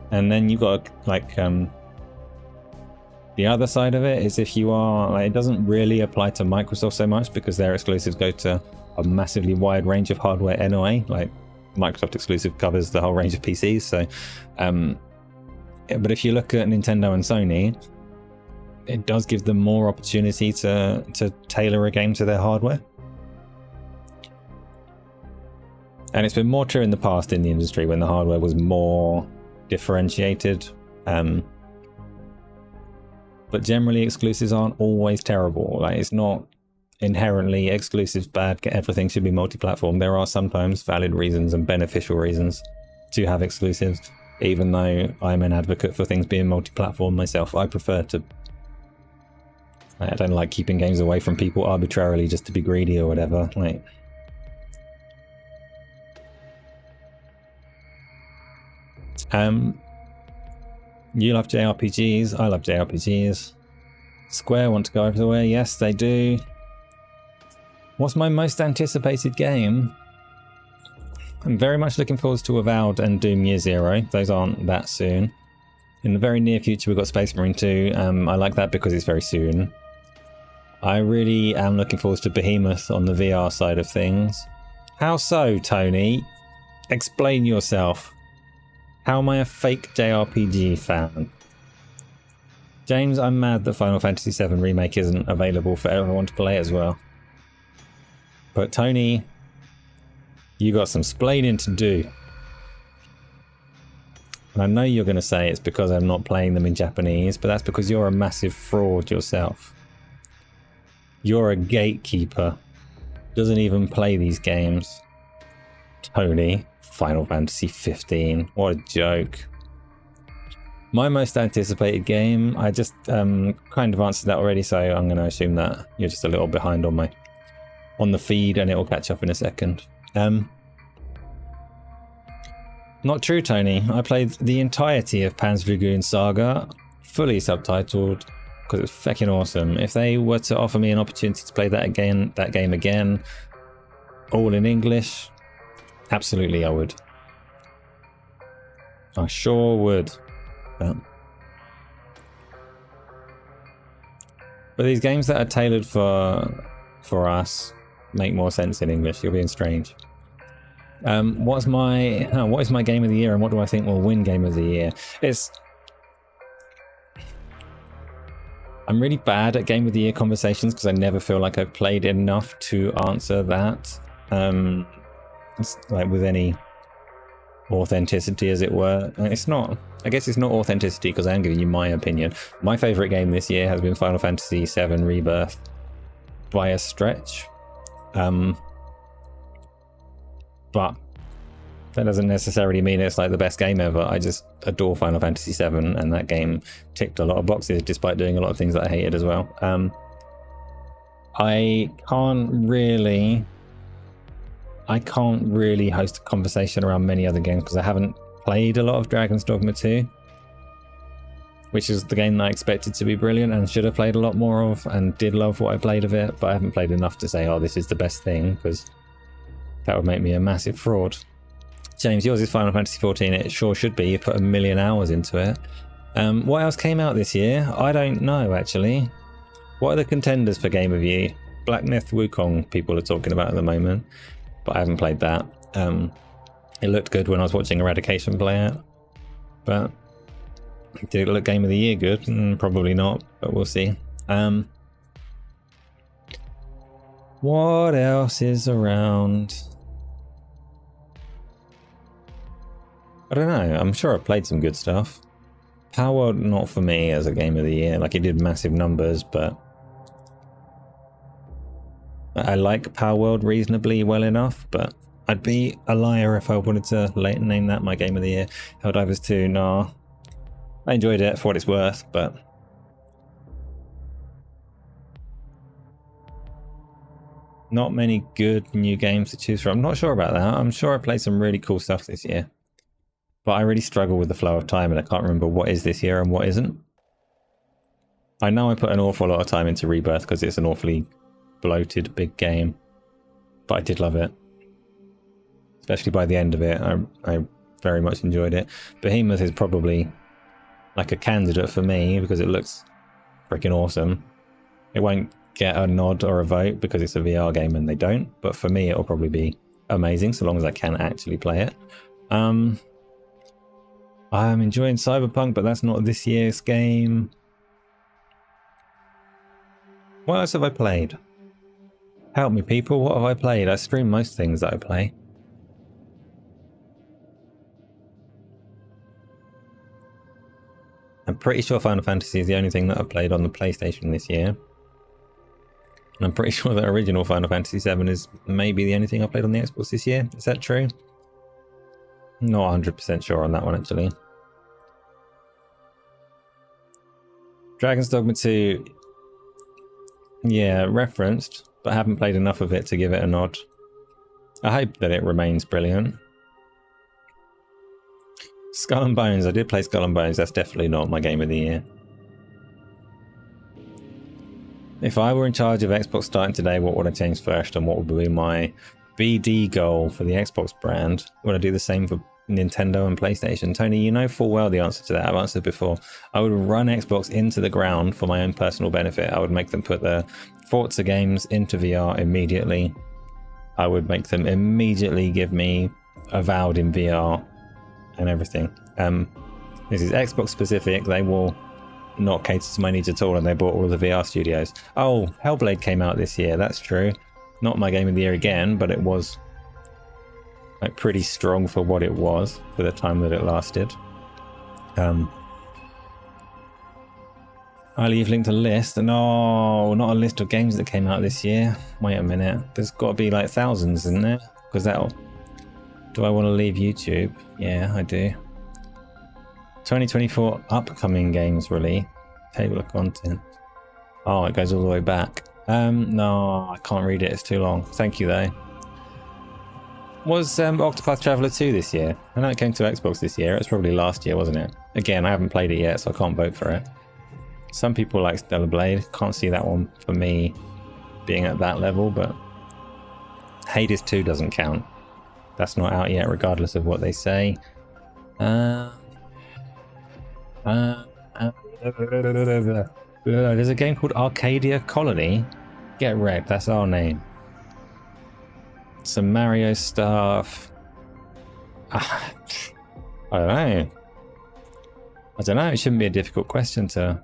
And then you've got like the other side of it is if you are like, it doesn't really apply to Microsoft so much because their exclusives go to a massively wide range of hardware anyway. Like Microsoft exclusive covers the whole range of PCs. So, but if you look at Nintendo and Sony, it does give them more opportunity to tailor a game to their hardware. And it's been more true in the past in the industry when the hardware was more differentiated. But generally exclusives aren't always terrible. Like it's not inherently exclusives bad, everything should be multi-platform. There are sometimes valid reasons and beneficial reasons to have exclusives, even though I'm an advocate for things being multi-platform myself. I prefer to, I don't like keeping games away from people arbitrarily just to be greedy or whatever. Like, you love JRPGs, I love JRPGs. Square want to go everywhere, yes they do. What's my most anticipated game? I'm very much looking forward to Avowed and Doom Year Zero. Those aren't that soon. In the very near future we've got Space Marine 2. I like that because it's very soon. I really am looking forward to Behemoth on the VR side of things. How so, Tony? Explain yourself. How am I a fake JRPG fan? James, I'm mad that Final Fantasy VII Remake isn't available for everyone to play as well. But Tony, you got some splaining to do. And I know you're going to say it's because I'm not playing them in Japanese, but that's because you're a massive fraud yourself. You're a gatekeeper. Doesn't even play these games. Tony, Final Fantasy 15. What a joke. My most anticipated game, I just kind of answered that already, so I'm going to assume that you're just a little behind on the feed and it will catch up in a second. Not true, Tony. I played the entirety of Panzer Dragoon Saga, fully subtitled, because it's fucking awesome. If they were to offer me an opportunity to play that game again, all in English, absolutely I would. I sure would. But these games that are tailored for us make more sense in English. You're being strange. What is my game of the year and what do I think will win game of the year? I'm really bad at game of the year conversations because I never feel like I've played enough to answer that. It's like with any authenticity, as it were. I guess it's not authenticity because I am giving you my opinion. My favourite game this year has been Final Fantasy VII Rebirth by a stretch. But that doesn't necessarily mean it's like the best game ever. I just adore Final Fantasy VII, and that game ticked a lot of boxes despite doing a lot of things that I hated as well. I can't really host a conversation around many other games because I haven't played a lot of Dragon's Dogma 2, which is the game that I expected to be brilliant and should have played a lot more of, and did love what I played of it, but I haven't played enough to say, oh, this is the best thing, because that would make me a massive fraud. James, yours is Final Fantasy 14. It sure should be. You put 1 million hours into it. What else came out this year? I don't know, actually. What are the contenders for Game of Year? Black Myth Wukong people are talking about at the moment, but I haven't played that. It looked good when I was watching Eradication play it, but did it look Game of the Year good? Probably not, but we'll see. What else is around? I don't know. I'm sure I've played some good stuff. Power World, not for me as a Game of the Year. Like, it did massive numbers, but I like Power World reasonably well enough, but I'd be a liar if I wanted to name that my Game of the Year. Helldivers 2, nah. I enjoyed it for what it's worth, but not many good new games to choose from. I'm not sure about that. I'm sure I played some really cool stuff this year, but I really struggle with the flow of time and I can't remember what is this year and what isn't. I know I put an awful lot of time into Rebirth because it's an awfully bloated big game, but I did love it. Especially by the end of it, I very much enjoyed it. Behemoth is probably like a candidate for me because it looks freaking awesome. It won't get a nod or a vote because it's a VR game and they don't, but for me it'll probably be amazing so long as I can actually play it. I'm enjoying Cyberpunk, but that's not this year's game. What else have I played? Help me, people. What have I played? I stream most things that I play. I'm pretty sure Final Fantasy is the only thing that I've played on the PlayStation this year. And I'm pretty sure that original Final Fantasy VII is maybe the only thing I played on the Xbox this year. Is that true? Not 100% sure on that one, actually. Dragon's Dogma 2, yeah, referenced, but I haven't played enough of it to give it a nod. I hope that it remains brilliant. Skull and Bones, I did play Skull and Bones, that's definitely not my Game of the Year. If I were in charge of Xbox starting today, what would I change first and what would be my BD goal for the Xbox brand? Would I do the same for Nintendo and PlayStation? Tony, you know full well the answer to that. I've answered before. I would run Xbox into the ground for my own personal benefit. I would make them put the Forza games into VR immediately. I would make them immediately give me Avowed in VR and everything. This is Xbox specific. They will not cater to my needs at all, and they bought all of the VR studios. Oh, Hellblade came out this year. That's true. Not my Game of the Year again, but it was like pretty strong for what it was for the time that it lasted. You've linked a list. No, not a list of games that came out this year. Wait a minute. There's got to be like thousands, isn't there? Because that'll... Do I want to leave YouTube? Yeah, I do. 2024 upcoming games release. Table of content. Oh, it goes all the way back. No, I can't read it. It's too long. Thank you, though. Was Octopath Traveler 2 this year? I know it came to Xbox this year. It was probably last year, wasn't it? Again, I haven't played it yet, so I can't vote for it. Some people like Stellar Blade. Can't see that one for me being at that level, but Hades 2 doesn't count. That's not out yet, regardless of what they say. There's a game called Arcadia Colony. Get wrecked, that's our name. Some Mario stuff. I don't know. It shouldn't be a difficult question to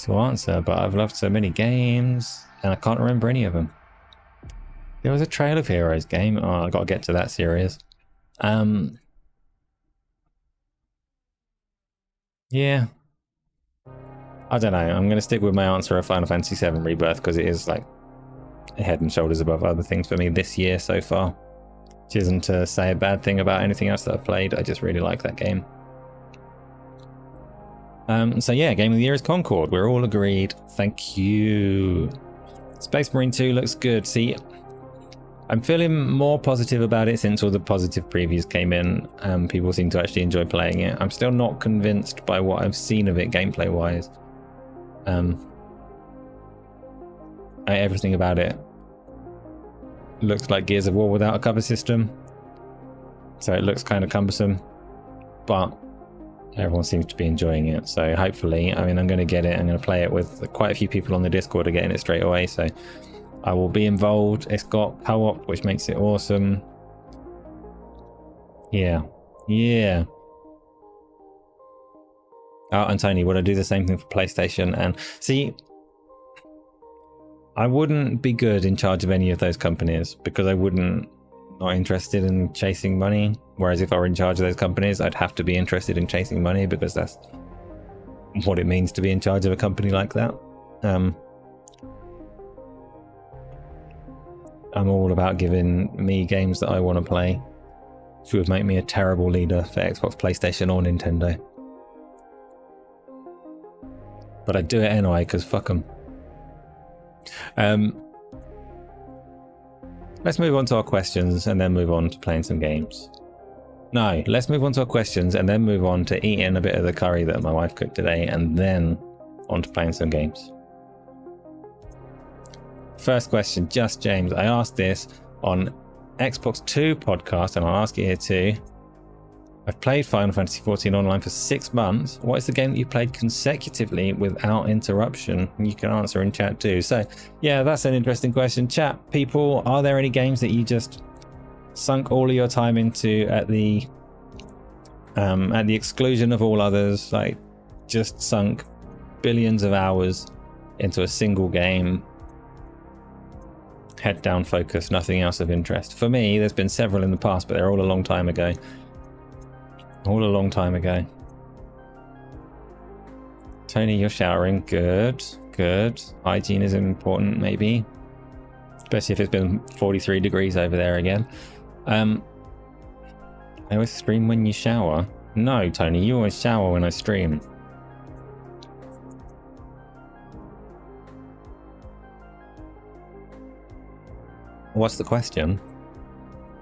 answer, but I've loved so many games and I can't remember any of them. There was a Trail of Heroes game. Oh, I got to get to that series. Yeah. I don't know. I'm going to stick with my answer of Final Fantasy VII Rebirth because it is like head and shoulders above other things for me this year so far. Which isn't to say a bad thing about anything else that I've played. I just really like that game. So yeah, Game of the Year is Concord. We're all agreed. Thank you. Space Marine 2 looks good. See, I'm feeling more positive about it since all the positive previews came in. People seem to actually enjoy playing it. I'm still not convinced by what I've seen of it gameplay wise. Everything about it looks like Gears of War without a cover system, so it looks kind of cumbersome, but Everyone seems to be enjoying it, so hopefully, I mean, I'm going to get it. I'm going to play it with quite a few people on the Discord are getting it straight away, so I will be involved. It's got co-op, which makes it awesome. Yeah. Oh, and Tony, would I do the same thing for PlayStation? And see, I wouldn't be good in charge of any of those companies because not interested in chasing money. Whereas if I were in charge of those companies, I'd have to be interested in chasing money because that's what it means to be in charge of a company like that. I'm all about giving me games that I want to play, which would make me a terrible leader for Xbox, PlayStation, or Nintendo. But I'd do it anyway because fuck them. Let's move on to our questions and then move on to playing some games. No, let's move on to our questions and then move on to eating a bit of the curry that my wife cooked today and then on to playing some games. First question, Just James. I asked this on Xbox 2 podcast and I'll ask it here too. I've played Final Fantasy XIV online for 6 months. What is the game that you played consecutively without interruption? You can answer in chat too. So yeah, that's an interesting question. Chat, people, are there any games that you just sunk all of your time into at the exclusion of all others? Like just sunk billions of hours into a single game, head down focus, nothing else of interest? For me, there's been several in the past, but they're all a long time ago. All a long time ago. Tony, you're showering. Good. Hygiene is important, maybe. Especially if it's been 43 degrees over there again. I always stream when you shower. No, Tony, you always shower when I stream. What's the question?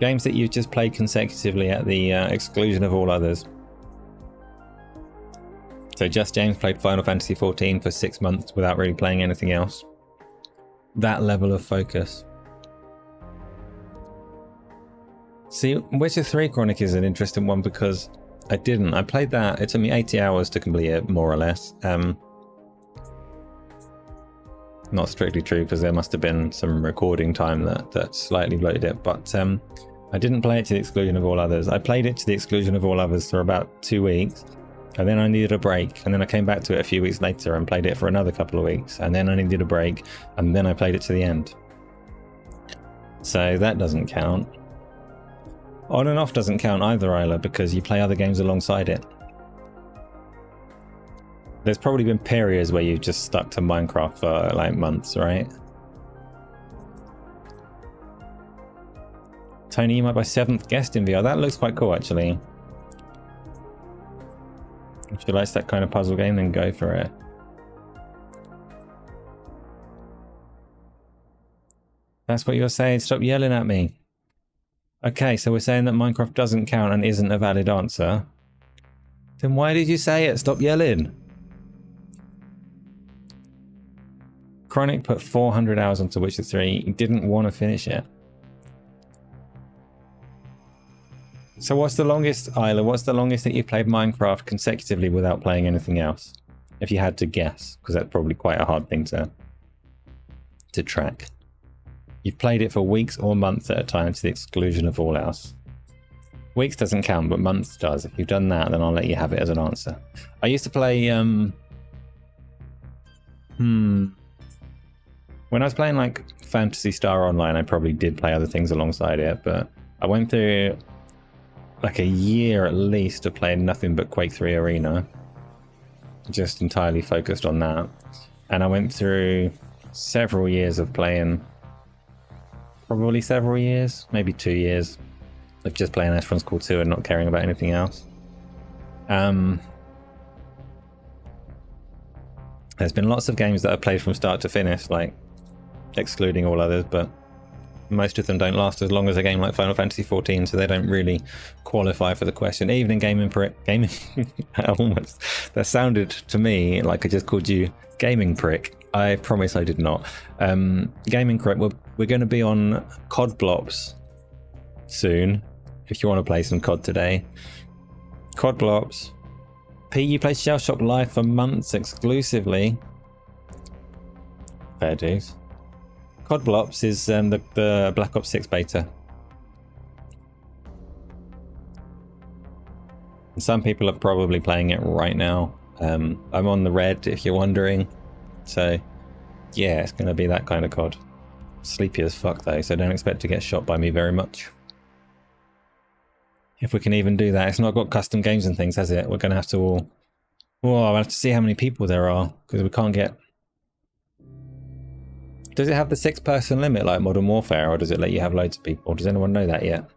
Games that you've just played consecutively at the exclusion of all others. So Just James played Final Fantasy XIV for 6 months without really playing anything else. That level of focus. See, Witcher 3 Chronic is an interesting one because I played that, it took me 80 hours to complete it, more or less. Not strictly true because there must have been some recording time that slightly bloated it, but I didn't play it to the exclusion of all others. I played it to the exclusion of all others for about 2 weeks, and then I needed a break, and then I came back to it a few weeks later and played it for another couple of weeks, and then I needed a break, and then I played it to the end. So that doesn't count. On and off doesn't count either, Isla, because you play other games alongside it. There's probably been periods where you've just stuck to Minecraft for like months, right? Tony, you might buy 7th guest in VR. That looks quite cool, actually. If you like that kind of puzzle game, then go for it. That's what you're saying. Stop yelling at me. Okay, so we're saying that Minecraft doesn't count and isn't a valid answer. Then why did you say it? Stop yelling. Chronic put 400 hours onto Witcher 3. He didn't want to finish it. So what's the longest, Isla, what's the longest that you played Minecraft consecutively without playing anything else? If you had to guess, because that's probably quite a hard thing to track. You've played it for weeks or months at a time to the exclusion of all else. Weeks doesn't count, but months does. If you've done that, then I'll let you have it as an answer. I used to play, when I was playing like Phantasy Star Online, I probably did play other things alongside it, but I went through like a year at least of playing nothing but Quake 3 Arena, just entirely focused on that. And I went through several years of playing, probably several years, maybe 2 years, of just playing Asheron's Call 2 and not caring about anything else. There's been lots of games that I've played from start to finish, like excluding all others, but most of them don't last as long as a game like Final Fantasy XIV, so they don't really qualify for the question. Evening Gaming Prick. Almost. That sounded to me like I just called you Gaming Prick. I promise I did not. Gaming Prick, we're going to be on COD Blops soon, if you want to play some COD today. COD Blops Pete, you play Shell Shock Live for months exclusively. Fair dues. COD Blops is the Black Ops 6 beta. Some people are probably playing it right now. I'm on the red, if you're wondering. So, yeah, it's going to be that kind of COD. Sleepy as fuck, though, so don't expect to get shot by me very much. If we can even do that. It's not got custom games and things, has it? We're going to have to all... Well, I'll have to see how many people there are, because we can't get... Does it have the 6-person limit like Modern Warfare, or does it let you have loads of people? Does anyone know that yet?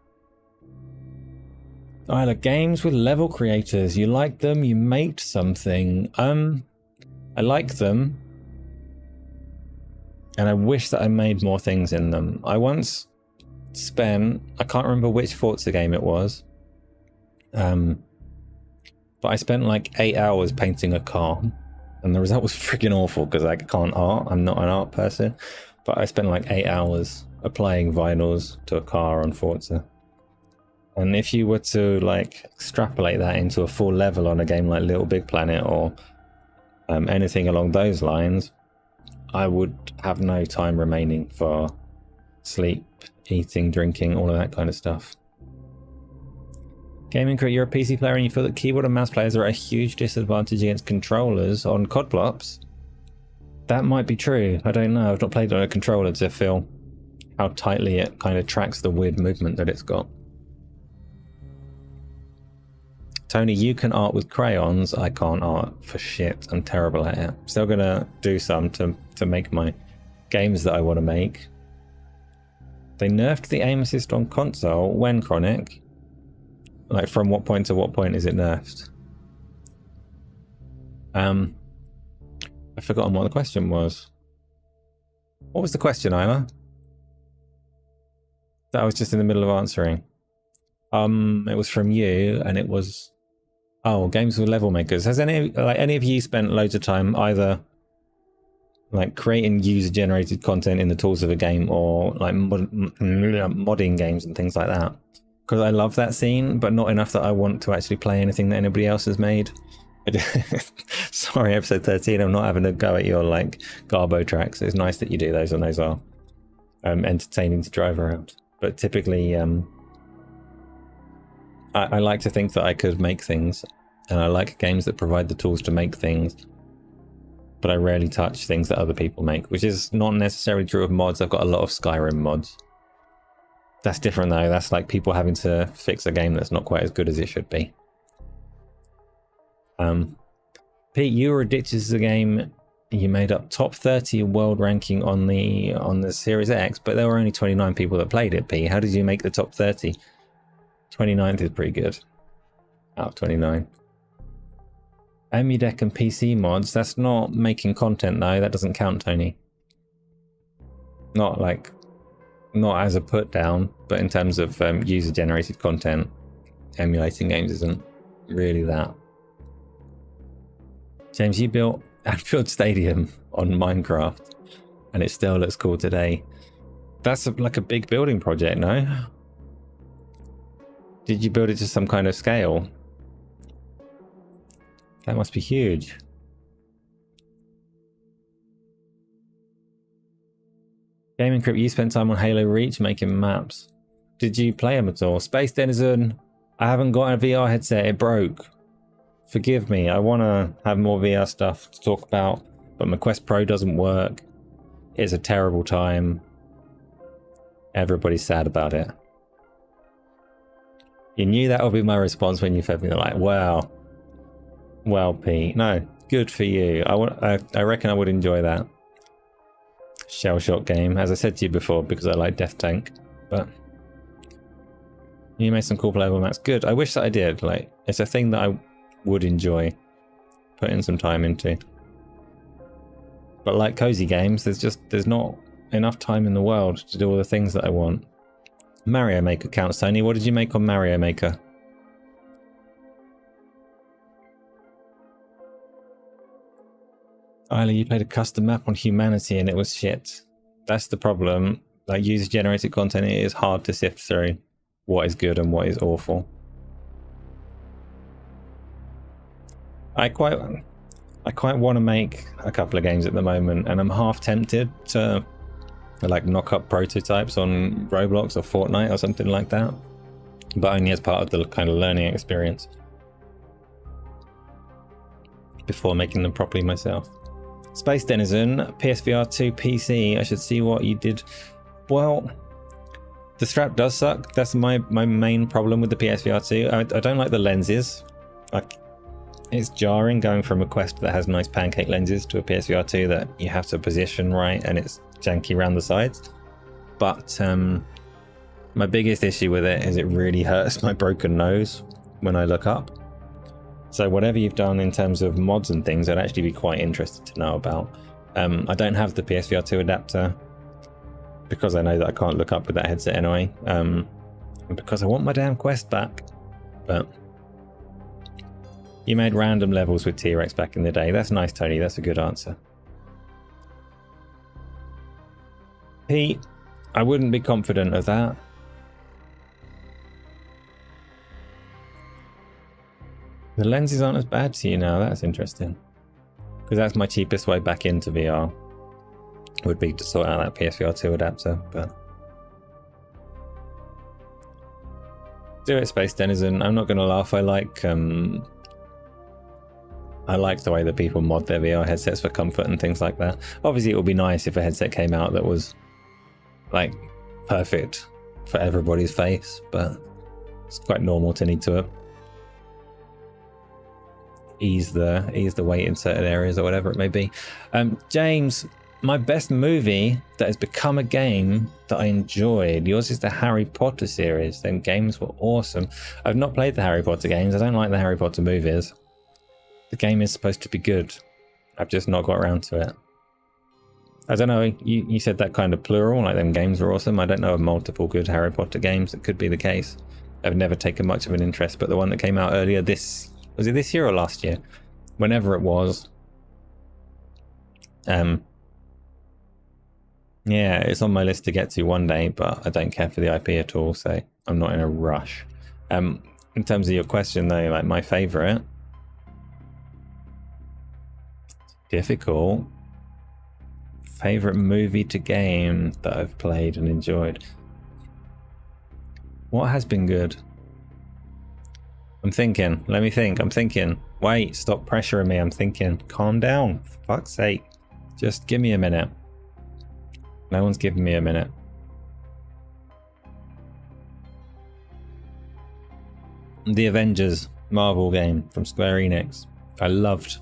Isla, games with level creators. You like them, you made something. I like them. And I wish that I made more things in them. I once spent... I can't remember which Forza game it was. But I spent like 8 hours painting a car. And the result was freaking awful because I can't art. I'm not an art person. But I spent like 8 hours applying vinyls to a car on Forza. And if you were to like extrapolate that into a full level on a game like Little Big Planet or anything along those lines, I would have no time remaining for sleep, eating, drinking, all of that kind of stuff. Gaming Arcadia, you're a PC player and you feel that keyboard and mouse players are at a huge disadvantage against controllers on COD Blops? That might be true. I don't know. I've not played on a controller to feel how tightly it kind of tracks the weird movement that it's got. Tony, you can art with crayons. I can't art for shit. I'm terrible at it. Still gonna do some to make my games that I want to make. They nerfed the aim assist on console. When, Chronic? Like, from what point to what point is it nerfed? I've forgotten what the question was. What was the question, Isla? That I was just in the middle of answering. It was from you, and it was... Oh, games with level makers. Has any of you spent loads of time either like creating user-generated content in the tools of a game or like modding games and things like that? Because I love that scene, but not enough that I want to actually play anything that anybody else has made. Sorry, episode 13, I'm not having a go at your like Garbo tracks. It's nice that you do those, and those are entertaining to drive around. But typically, I like to think that I could make things, and I like games that provide the tools to make things, but I rarely touch things that other people make, which is not necessarily true of mods. I've got a lot of Skyrim mods. That's different though. That's like people having to fix a game that's not quite as good as it should be. Pete, Euro Ditches is a game you made up top 30 world ranking on the Series X, but there were only 29 people that played it. Pete, how did you make the top 30? 29th is pretty good out of 29. Emudec and PC mods, that's not making content though. That doesn't count, Tony. Not as a put down, but in terms of user generated content, emulating games isn't really that. James, you built Anfield Stadium on Minecraft and it still looks cool today. That's like a big building project, no? Did you build it to some kind of scale? That must be huge. Gaming Crypt, you spent time on Halo Reach making maps. Did you play them at all? Space Denizen, I haven't got a VR headset, it broke. Forgive me, I want to have more VR stuff to talk about, but my Quest Pro doesn't work. It's a terrible time. Everybody's sad about it. You knew that would be my response when you fed me. Like, wow. Well, Pete, no, good for you. I reckon I would enjoy that. Shell Shock game, as I said to you before, because I like Death Tank, but you made some cool playable maps. Good. I wish that I did. Like, it's a thing that I would enjoy putting some time into. But like cozy games, there's not enough time in the world to do all the things that I want. Mario Maker counts, Tony. What did you make on Mario Maker? Isla, you played a custom map on Humanity and it was shit. That's the problem. Like, user-generated content, it is hard to sift through what is good and what is awful. I quite want to make a couple of games at the moment, and I'm half tempted to like knock up prototypes on Roblox or Fortnite or something like that, but only as part of the kind of learning experience before making them properly myself. Space Denizen, PSVR 2 PC. I should see what you did. Well, the strap does suck. That's my main problem with the PSVR 2. I don't like the lenses. Like, it's jarring going from a Quest that has nice pancake lenses to a PSVR 2 that you have to position right and it's janky around the sides. But my biggest issue with it is it really hurts my broken nose when I look up. So whatever you've done in terms of mods and things, I'd actually be quite interested to know about. I don't have the PSVR 2 adapter because I know that I can't look up with that headset anyway. And because I want my damn Quest back. But you made random levels with T-Rex back in the day. That's nice, Tony. That's a good answer. Pete, I wouldn't be confident of that. The lenses aren't as bad to you now. That's interesting. Because that's my cheapest way back into VR. Would be to sort out that PSVR 2 adapter. But do it, Space Denizen. I'm not going to laugh. I like the way that people mod their VR headsets for comfort and things like that. Obviously, it would be nice if a headset came out that was like perfect for everybody's face, but it's quite normal to need to ease the weight in certain areas or whatever it may be. James, my best movie that has become a game that I enjoyed. Yours is the Harry Potter series. Them games were awesome. I've not played the Harry Potter games. I don't like the Harry Potter movies. The game is supposed to be good. I've just not got around to it. I don't know, you said that kind of plural, like them games were awesome. I don't know of multiple good Harry Potter games. It could be the case. I've never taken much of an interest, but the one that came out earlier was it this year or last year? Whenever it was. Yeah, it's on my list to get to one day, but I don't care for the IP at all, so I'm not in a rush. In terms of your question though, like my favorite, difficult. Favorite movie to game that I've played and enjoyed. What has been good? I'm thinking. Let me think. I'm thinking. Wait, stop pressuring me. I'm thinking. Calm down. For fuck's sake. Just give me a minute. No one's giving me a minute. The Avengers Marvel game from Square Enix. I loved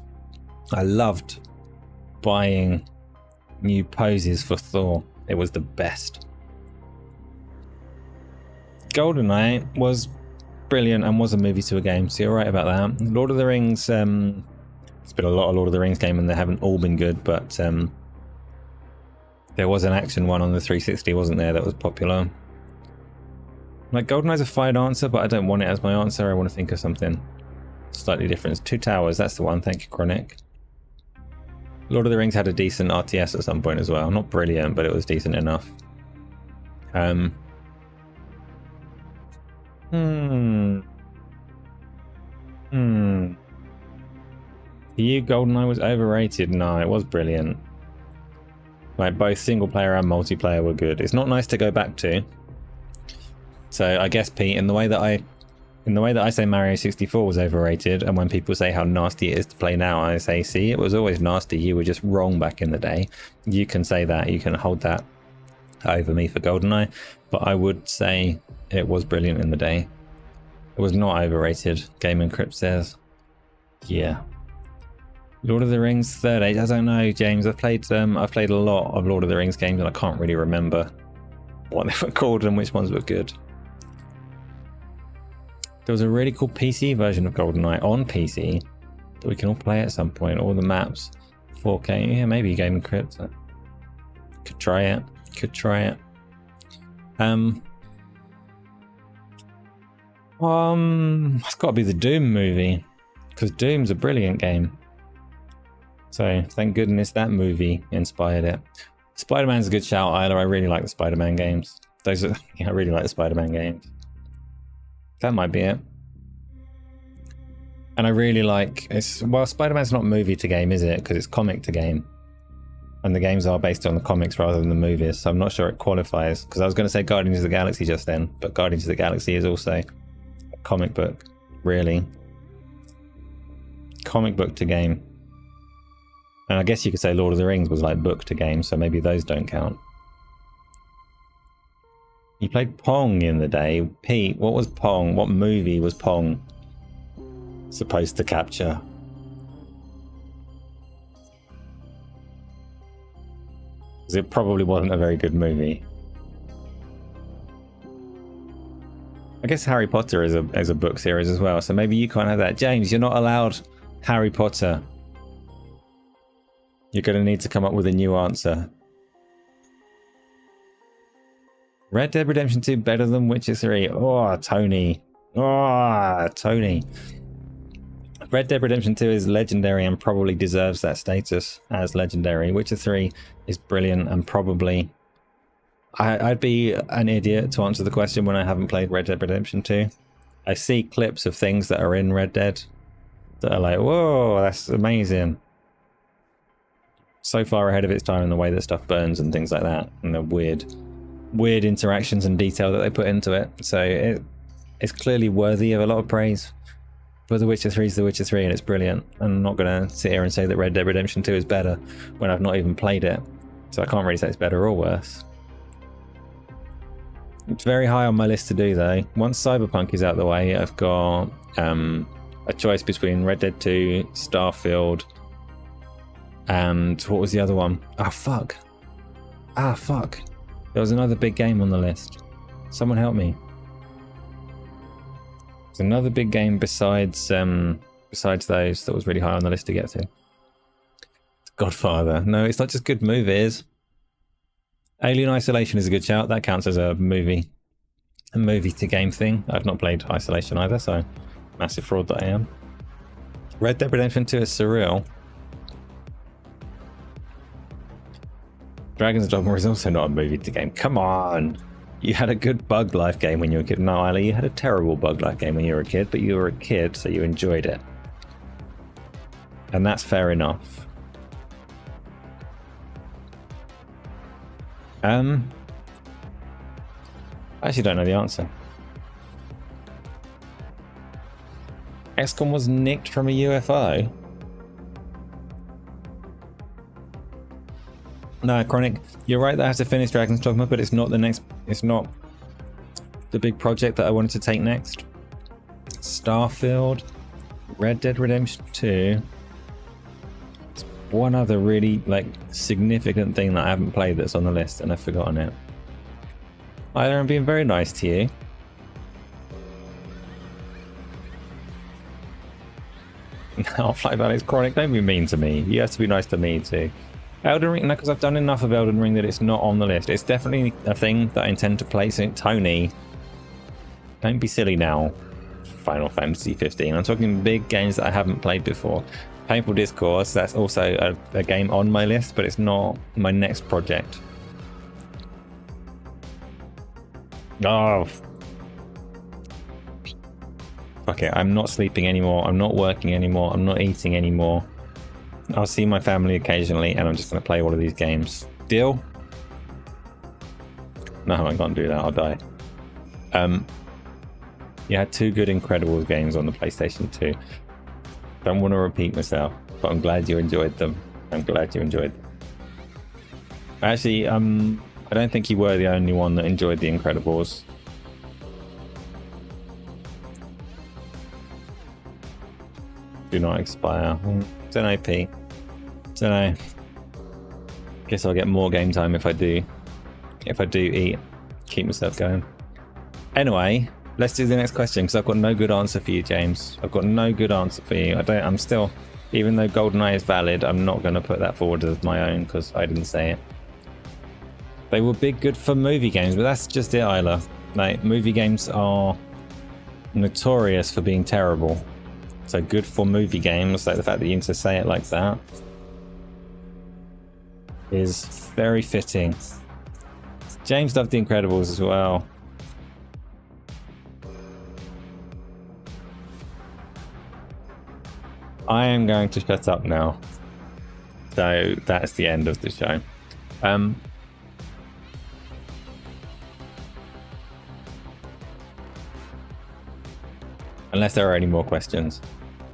buying new poses for Thor. It was the best. GoldenEye was brilliant and was a movie to a game, so you're right about that. Lord of the Rings, it's been a lot of Lord of the Rings game and they haven't all been good, but there was an action one on the 360, wasn't there, that was popular. Like, GoldenEye's a fine answer, but I don't want it as my answer. I want to think of something slightly different. It's Two Towers, that's the one. Thank you, Chronic. Lord of the Rings had a decent RTS at some point as well. Not brilliant, but it was decent enough. For you, GoldenEye was overrated? No, it was brilliant. Like, both single player and multiplayer were good. It's not nice to go back to. So I guess, Pete, in the way that I say Mario 64 was overrated, and when people say how nasty it is to play now, I say, see, it was always nasty. You were just wrong back in the day. You can say that. You can hold that over me for GoldenEye. But I would say it was brilliant in the day. It was not overrated, Gaming Crypt says. Yeah. Lord of the Rings Third Age. I don't know, James. I've played a lot of Lord of the Rings games, and I can't really remember what they were called and which ones were good. There was a really cool PC version of GoldenEye on PC that we can all play at some point. All the maps, 4K. Yeah, maybe Gaming Crypt. Could try it. Could try it. It's got to be the Doom movie, because Doom's a brilliant game. So thank goodness that movie inspired it. Spider-Man's a good shout, Isla. I really like the Spider-Man games. Yeah, I really like the Spider-Man games. That might be it. And I really like it's. Well, Spider-Man's not movie to game, is it? Because it's comic to game, and the games are based on the comics rather than the movies. So I'm not sure it qualifies. Because I was going to say Guardians of the Galaxy just then, but Guardians of the Galaxy is also a comic book, really. Comic book to game. And I guess you could say Lord of the Rings was like book to game, so maybe those don't count. You played Pong in the day. Pete, what was Pong? What movie was Pong supposed to capture? Because it probably wasn't a very good movie. I guess Harry Potter is a book series as well, so maybe you can't have that. James, you're not allowed Harry Potter. You're going to need to come up with a new answer. Red Dead Redemption 2 better than Witcher 3. Oh, Tony. Oh, Tony. Red Dead Redemption 2 is legendary and probably deserves that status as legendary. Witcher 3 is brilliant and probably... I'd be an idiot to answer the question when I haven't played Red Dead Redemption 2. I see clips of things that are in Red Dead that are like, whoa, that's amazing. So far ahead of its time in the way that stuff burns and things like that, and the weird interactions and detail that they put into it. So it's clearly worthy of a lot of praise. But The Witcher 3 is The Witcher 3 and it's brilliant. I'm not going to sit here and say that Red Dead Redemption 2 is better when I've not even played it. So I can't really say it's better or worse. It's very high on my list to do though. Once Cyberpunk is out of the way, I've got a choice between Red Dead 2, Starfield, and what was the other one? Ah, fuck. There was another big game on the list. Someone help me. There's another big game besides those that was really high on the list to get to. Godfather. No, it's not just good movies. Alien Isolation is a good shout. That counts as a movie to game thing. I've not played Isolation either, so massive fraud that I am. Red Dead Redemption 2 is surreal. Dragon's Dogma is also not a movie to game. Come on! You had a good Bug Life game when you were a kid. No, Isla, you had a terrible Bug Life game when you were a kid, but you were a kid, so you enjoyed it. And that's fair enough. I actually don't know the answer. XCOM was nicked from a UFO? No, Chronic, you're right that I have to finish Dragon's Dogma, but it's not the big project that I wanted to take next. Starfield, Red Dead Redemption 2. It's one other really significant thing that I haven't played that's on the list and I've forgotten it. Either I'm being very nice to you. Half-Life Alyx, Chronic, don't be mean to me. You have to be nice to me too. Elden Ring, no, because I've done enough of Elden Ring that it's not on the list. It's definitely a thing that I intend to play soon. Tony, don't be silly now. Final Fantasy 15. I'm talking big games that I haven't played before. Painful Discourse, that's also a game on my list, but it's not my next project. Oh. Fuck it, I'm not sleeping anymore. I'm not working anymore. I'm not eating anymore. I'll see my family occasionally and I'm just going to play all of these games. Deal? No, I can't do that. I'll die. You had two good Incredibles games on the PlayStation 2. Don't want to repeat myself, but I'm glad you enjoyed them. Actually, I don't think you were the only one that enjoyed the Incredibles. Do not expire. Don't know, Pete. Don't know. Guess I'll get more game time if I do eat. Keep myself going. Anyway, let's do the next question because I've got no good answer for you, James. I've got no good answer for you. I'm still, even though GoldenEye is valid, I'm not going to put that forward as my own because I didn't say it. They were good for movie games, but that's just it, Isla. Movie games are notorious for being terrible. So good for movie games, the fact that you need to say it like that is very fitting. James loved The Incredibles as well. I am going to shut up now. So that's the end of the show. Unless there are any more questions.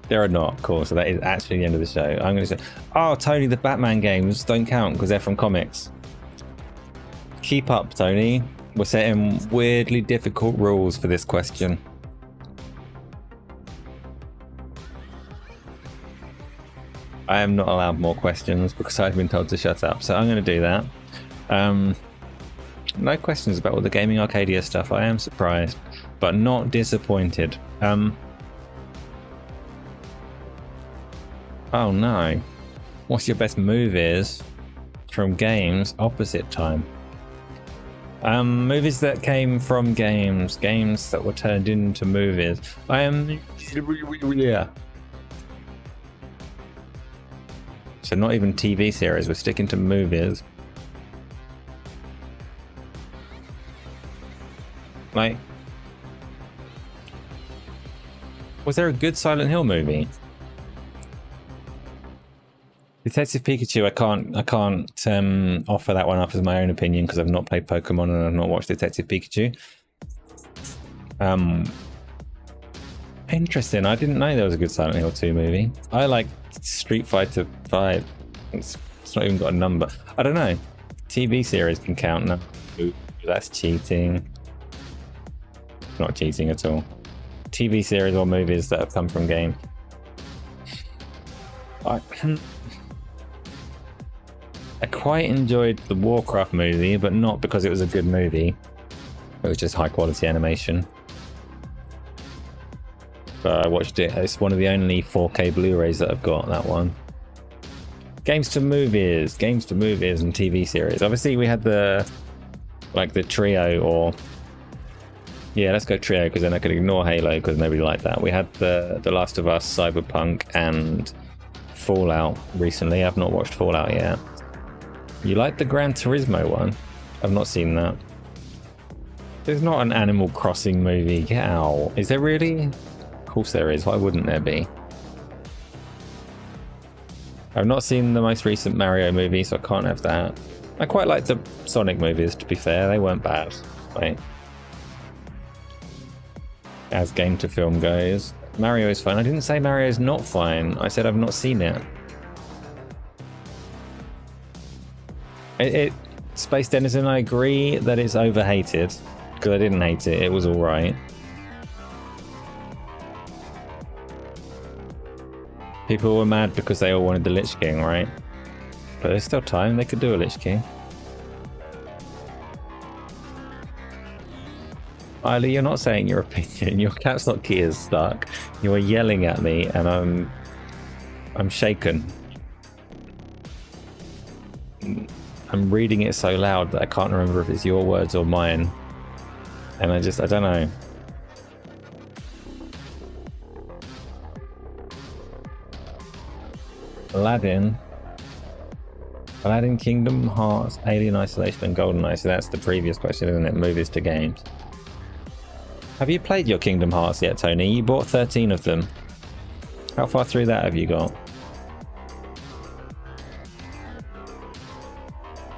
There are not, of course, so that is actually the end of the show. I'm going to say, oh, Tony, the Batman games don't count because they're from comics. Keep up, Tony. We're setting weirdly difficult rules for this question. I am not allowed more questions because I've been told to shut up, so I'm going to do that. No questions about all the Gaming Arcadia stuff. I am surprised, but not disappointed. Oh no. What's your best movies from games opposite time? Movies that came from games that were turned into movies. Yeah. So not even TV series, we're sticking to movies. Like, was there a good Silent Hill movie? Detective Pikachu, I can't offer that one up as my own opinion because I've not played Pokemon and I've not watched Detective Pikachu. Interesting. I didn't know there was a good Silent Hill 2 movie. I like Street Fighter 5. It's not even got a number. I don't know. TV series can count now. Ooh, that's cheating. Not cheating at all. TV series or movies that have come from games. I quite enjoyed the Warcraft movie, but not because it was a good movie. It was just high quality animation. But I watched it. It's one of the only 4K Blu-rays that I've got, that one. Games to movies and TV series. Obviously we had the trio, or yeah, let's go trio because then I could ignore Halo because nobody liked that. We had the Last of Us, Cyberpunk and Fallout recently. I've not watched Fallout yet. You like the Gran Turismo one? I've not seen that. There's not an Animal Crossing movie. Ow. Is there really? Of course there is. Why wouldn't there be? I've not seen the most recent Mario movie, so I can't have that. I quite like the Sonic movies, to be fair. They weren't bad. Wait. As game to film goes. Mario is fine. I didn't say Mario's not fine. I said I've not seen it. Space Denizen, I agree that it's overhated because I didn't hate it. It was all right. People were mad because they all wanted the Lich King, right? But there's still time. They could do a Lich King. Iley, you're not saying your opinion. Your caps lock key is stuck. You are yelling at me, and I'm shaken. I'm reading it so loud that I can't remember if it's your words or mine. And I don't know. Aladdin, Kingdom Hearts, Alien Isolation and GoldenEye. So that's the previous question, isn't it? Movies to games. Have you played your Kingdom Hearts yet, Tony? You bought 13 of them. How far through that have you got?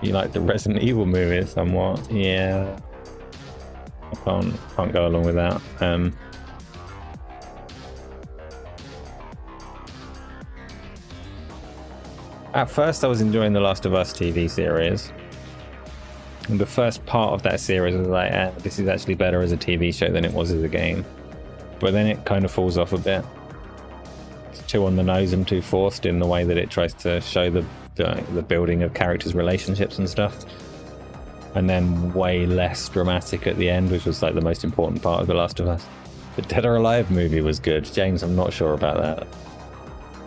You like the Resident Evil movies somewhat? Yeah. I can't go along with that. At first I was enjoying the Last of Us TV series. And the first part of that series was like, this is actually better as a TV show than it was as a game. But then it kind of falls off a bit. It's too on the nose and too forced in the way that it tries to show the building of characters' relationships and stuff. And then way less dramatic at the end, which was like the most important part of The Last of Us. The Dead or Alive movie was good. James, I'm not sure about that.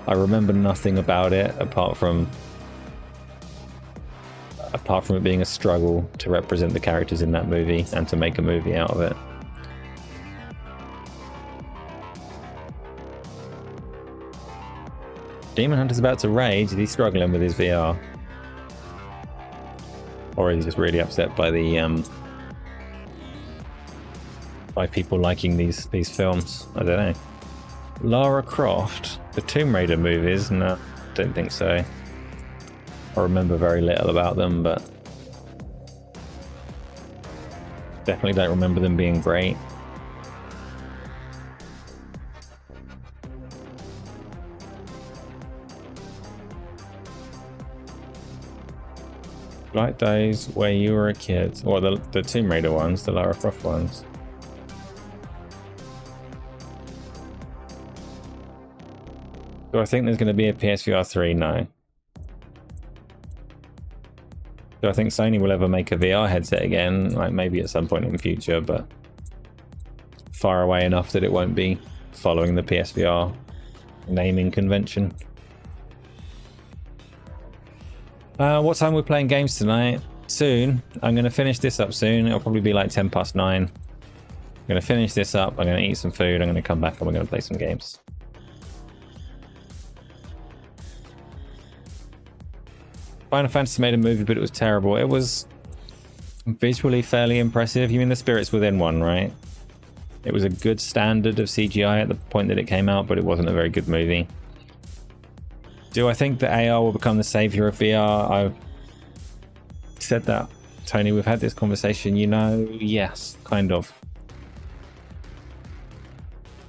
I remember nothing about it apart from it being a struggle to represent the characters in that movie and to make a movie out of it. Demon Hunter's about to rage. Is he struggling with his VR? Or is he just really upset by the by people liking these films? I don't know. Lara Croft. The Tomb Raider movies? No, don't think so. I remember very little about them, but definitely don't remember them being great. Like those where you were a kid, or the Tomb Raider ones, the Lara Croft ones. Do I think there's going to be a PSVR 3? No. Do I think Sony will ever make a VR headset again? Like maybe at some point in the future, but far away enough that it won't be following the PSVR naming convention. What time we're playing games tonight? Soon. I'm going to finish this up soon. It'll probably be like 9:10. I'm going to finish this up. I'm going to eat some food. I'm going to come back and we're going to play some games. Final Fantasy made a movie, but it was terrible. It was visually fairly impressive. You mean the Spirits Within one, right? It was a good standard of CGI at the point that it came out, but it wasn't a very good movie. Do I think that AR will become the savior of VR? I've said that, Tony. We've had this conversation, you know. Yes, kind of.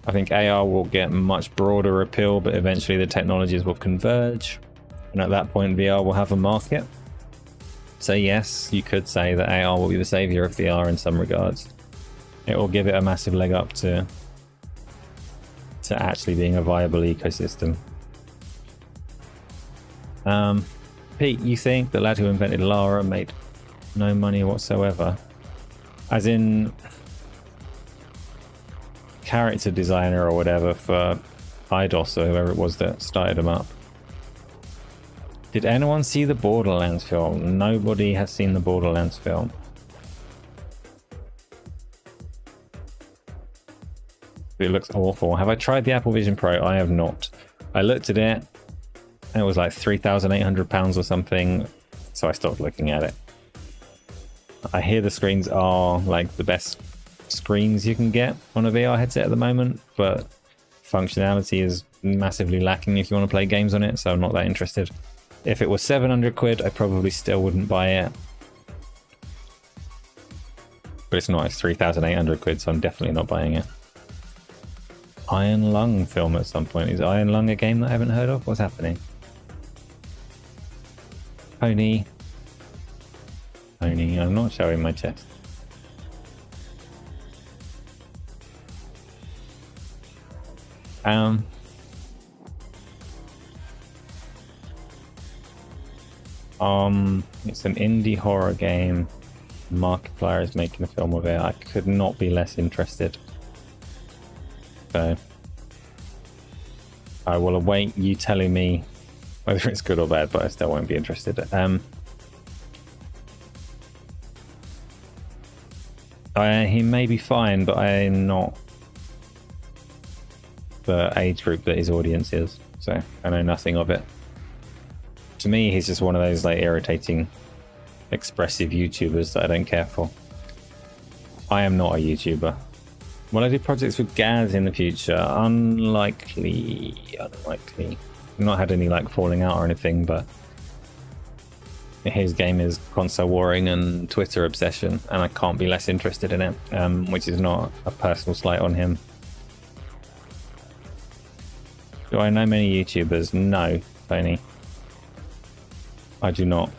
I think AR will get much broader appeal, but eventually the technologies will converge. And at that point, VR will have a market. So yes, you could say that AR will be the savior of VR in some regards. It will give it a massive leg up to actually being a viable ecosystem. Pete, you think the lad who invented Lara made no money whatsoever? As in character designer or whatever for IDOS or whoever it was that started him up. Did anyone see the Borderlands film? Nobody has seen the Borderlands film. It looks awful. Have I tried the Apple Vision Pro? I have not. I looked at it and it was like £3,800 or something, so I stopped looking at it. I hear the screens are like the best screens you can get on a VR headset at the moment, but functionality is massively lacking if you want to play games on it, so I'm not that interested. If it was 700 quid, I probably still wouldn't buy it. But it's not, it's 3,800 quid, so I'm definitely not buying it. Iron Lung film at some point. Is Iron Lung a game that I haven't heard of? What's happening? Pony. Pony, I'm not showing my chest. It's an indie horror game. Markiplier is making a film of it. I could not be less interested. So I will await you telling me whether it's good or bad, but I still won't be interested. He may be fine, but I'm not the age group that his audience is, so I know nothing of it. To me, he's just one of those like irritating, expressive YouTubers that I don't care for. I am not a YouTuber. Will I do projects with Gaz in the future? Unlikely. Unlikely. I've not had any like falling out or anything, but his game is console warring and Twitter obsession, and I can't be less interested in it, which is not a personal slight on him. Do I know many YouTubers? No, Tony. I do not.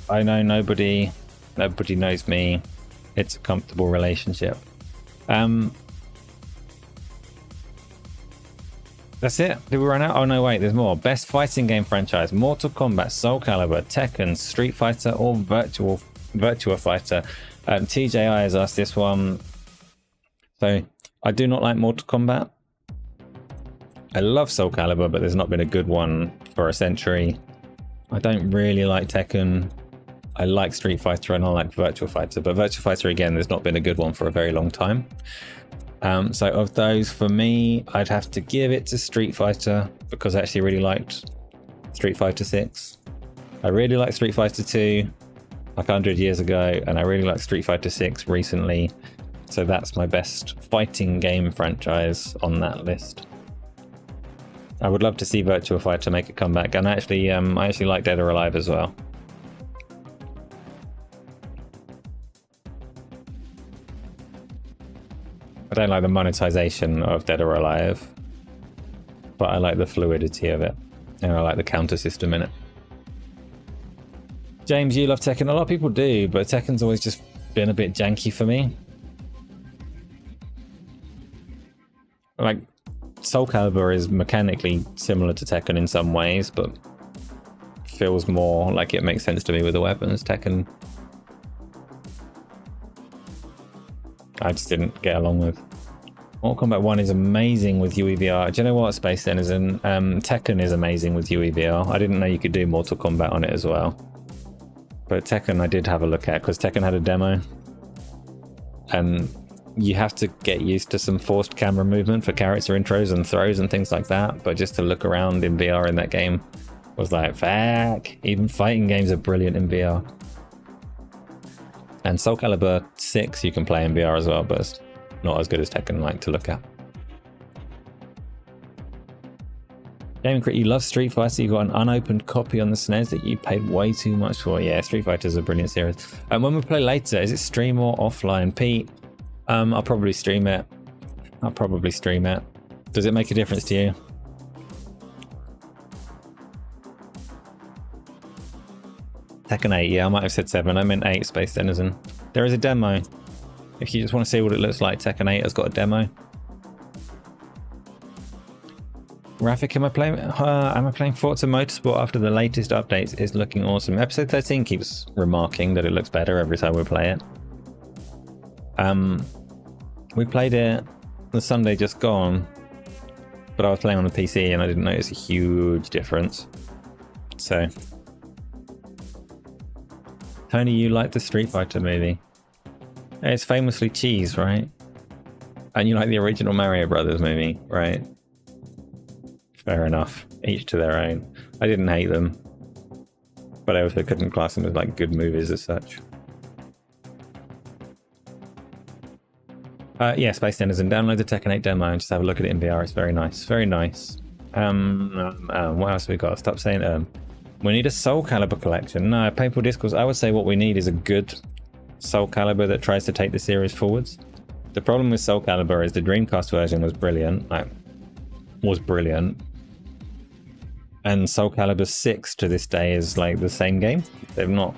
I know nobody. Nobody knows me. It's a comfortable relationship. That's it? Did we run out? Oh no, wait, there's more. Best fighting game franchise: Mortal Kombat, Soul Calibur, Tekken, Street Fighter, or Virtua Fighter. TJI has asked this one. So, I do not like Mortal Kombat. I love Soul Calibur, but there's not been a good one for a century. I don't really like Tekken. I like Street Fighter and I like Virtua Fighter, but Virtua Fighter, again, there's not been a good one for a very long time. So of those, for me, I'd have to give it to Street Fighter because I actually really liked Street Fighter 6. I really liked Street Fighter 2 like 100 years ago, and I really liked Street Fighter 6 recently. So that's my best fighting game franchise on that list. I would love to see Virtua Fighter make a comeback, and actually, I actually like Dead or Alive as well. I don't like the monetization of Dead or Alive, but I like the fluidity of it, and I like the counter system in it. James, you love Tekken. A lot of people do, but Tekken's always just been a bit janky for me. Like, Soul Calibur is mechanically similar to Tekken in some ways, but feels more like it makes sense to me with the weapons. Tekken, I just didn't get along with. Mortal Kombat 1 is amazing with UEVR. Do you know what, Space Denizen? Tekken is amazing with UEVR. I didn't know you could do Mortal Kombat on it as well. But Tekken I did have a look at, because Tekken had a demo. And you have to get used to some forced camera movement for character intros and throws and things like that. But just to look around in VR in that game was like, fuck. Even fighting games are brilliant in VR. And Soul Calibur 6 you can play in VR as well, but it's not as good as Tekken like to look at. Gaming Crit, you love Street Fighter. You got an unopened copy on the SNES that you paid way too much for. Yeah, Street Fighter is a brilliant series. And when we play later, is it stream or offline? Pete, I'll probably stream it. Does it make a difference to you? Tekken 8, yeah, I might have said 7. I meant 8, Space Denizen. There is a demo. If you just want to see what it looks like, Tekken 8 has got a demo. Rafik, am I playing Forza Motorsport after the latest updates? Is looking awesome. Episode 13 keeps remarking that it looks better every time we play it. We played it the Sunday just gone, but I was playing on the PC and I didn't notice a huge difference. So, Tony, you like the Street Fighter movie? It's famously cheese, right? And you like the original Mario Brothers movie, right? Fair enough. Each to their own. I didn't hate them, but I also couldn't class them as like good movies as such. Yeah, Space Denizen. Download the Tekken 8 demo and just have a look at it in VR. It's very nice. Very nice. What else have we got? Stop saying we need a Soul Calibur collection. No, Painful Discourse. I would say what we need is a good Soul Calibur that tries to take the series forwards. The problem with Soul Calibur is the Dreamcast version was brilliant. And Soul Calibur 6 to this day is like the same game. They've not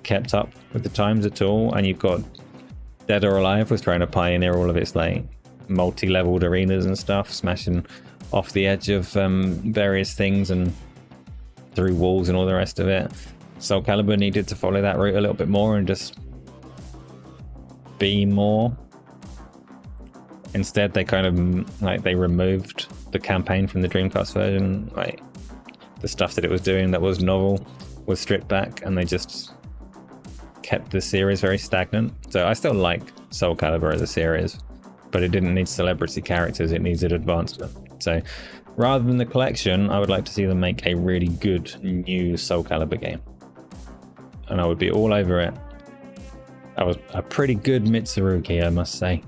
kept up with the times at all. And you've got Dead or Alive was trying to pioneer all of its like multi-leveled arenas and stuff, smashing off the edge of various things and through walls and all the rest of it. Soul Calibur needed to follow that route a little bit more and just be more. Instead, they kind of like they removed the campaign from the Dreamcast version. Like the stuff that it was doing that was novel was stripped back, and they just kept the series very stagnant. So I still like Soul Calibur as a series, but it didn't need celebrity characters. It needed advancement. So rather than the collection, I would like to see them make a really good new Soul Calibur game, and I would be all over it. That was a pretty good Mitsurugi, I must say.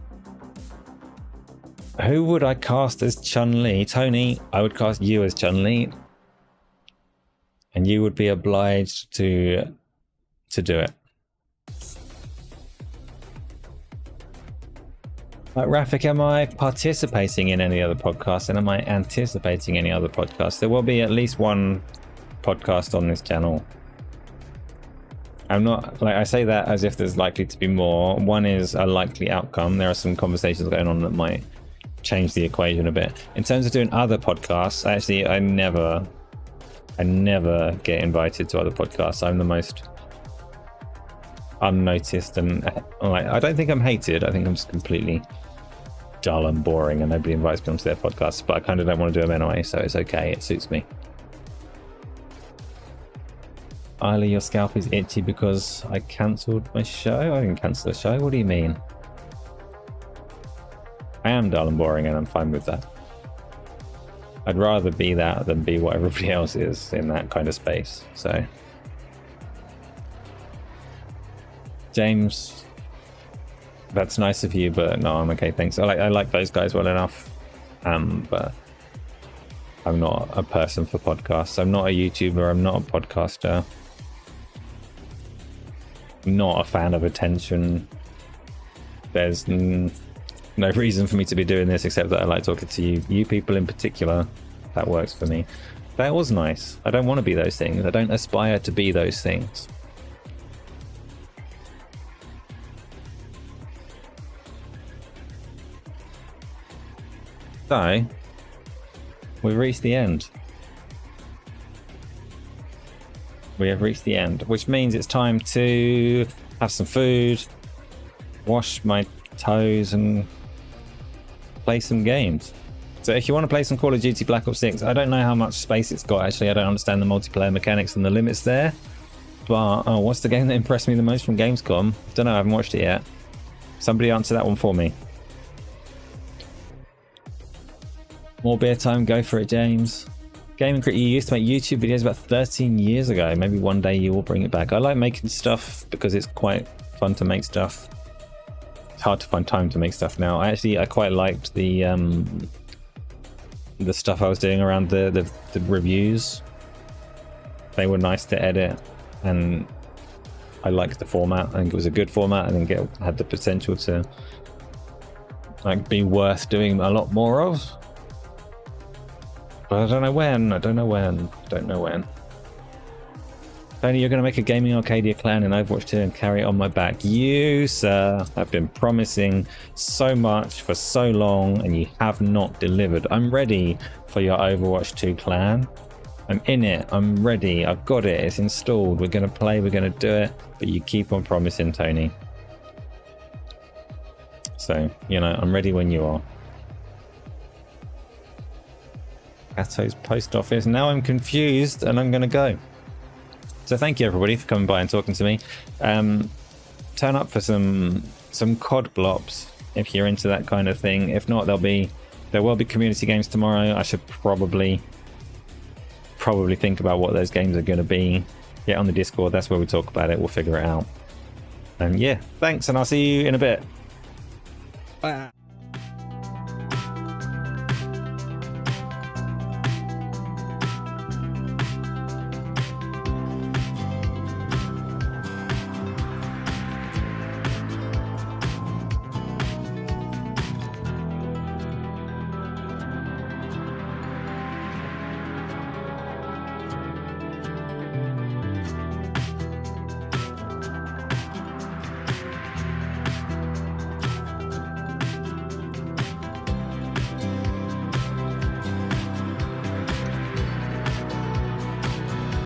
Who would I cast as Chun-Li? Tony, I would cast you as Chun-Li. And you would be obliged to do it. Rafik, am I participating in any other podcasts? And am I anticipating any other podcasts? There will be at least one podcast on this channel. I'm not, like, I say that as if there's likely to be more. One is a likely outcome. There are some conversations going on that might change the equation a bit. In terms of doing other podcasts, actually, I never get invited to other podcasts. I'm the most unnoticed, and like, I don't think I'm hated. I think I'm just completely dull and boring, and nobody invites me onto their podcasts. But I kind of don't want to do them anyway, so it's okay. It suits me. Isla, your scalp is itchy because I cancelled my show. I didn't cancel the show. What do you mean? I am dull and boring, and I'm fine with that. I'd rather be that than be what everybody else is in that kind of space. So, James, That's nice of you, but no, I'm okay, thanks. I like those guys well enough, but I'm not a person for podcasts. I'm not a YouTuber. I'm not a podcaster. I'm not a fan of attention. There's no reason for me to be doing this except that I like talking to you people in particular. That works for me. That was nice. I don't want to be those things. I don't aspire to be those things. So, we've reached the end. We have reached the end, which means it's time to have some food, wash my toes, and play some games. So if you want to play some Call of Duty Black Ops 6, I don't know how much space it's got, actually. I don't understand the multiplayer mechanics and the limits there. But, oh, what's the game that impressed me the most from Gamescom? Don't know, I haven't watched it yet. Somebody answer that one for me. More beer time, go for it, James. Gaming Arcadia, you used to make YouTube videos about 13 years ago. Maybe one day you will bring it back. I like making stuff because it's quite fun to make stuff. It's hard to find time to make stuff now. I quite liked the stuff I was doing around the reviews. They were nice to edit, and I liked the format. I think it was a good format. I think it had the potential to like be worth doing a lot more of. But I don't know when. Tony, you're going to make a Gaming Arcadia clan in Overwatch 2 and carry it on my back. You, sir, have been promising so much for so long, and you have not delivered. I'm ready for your Overwatch 2 clan. I'm in it. I'm ready. I've got it. It's installed. We're going to play. We're going to do it. But you keep on promising, Tony. So, you know, I'm ready when you are. Ato's post office. Now I'm confused and I'm going to go. So thank you everybody for coming by and talking to me. Turn up for some COD blops if you're into that kind of thing. If not, there will be community games tomorrow. I should probably think about what those games are going to be. Get on the Discord. That's where we talk about it. We'll figure it out. And yeah, thanks, and I'll see you in a bit. Bye.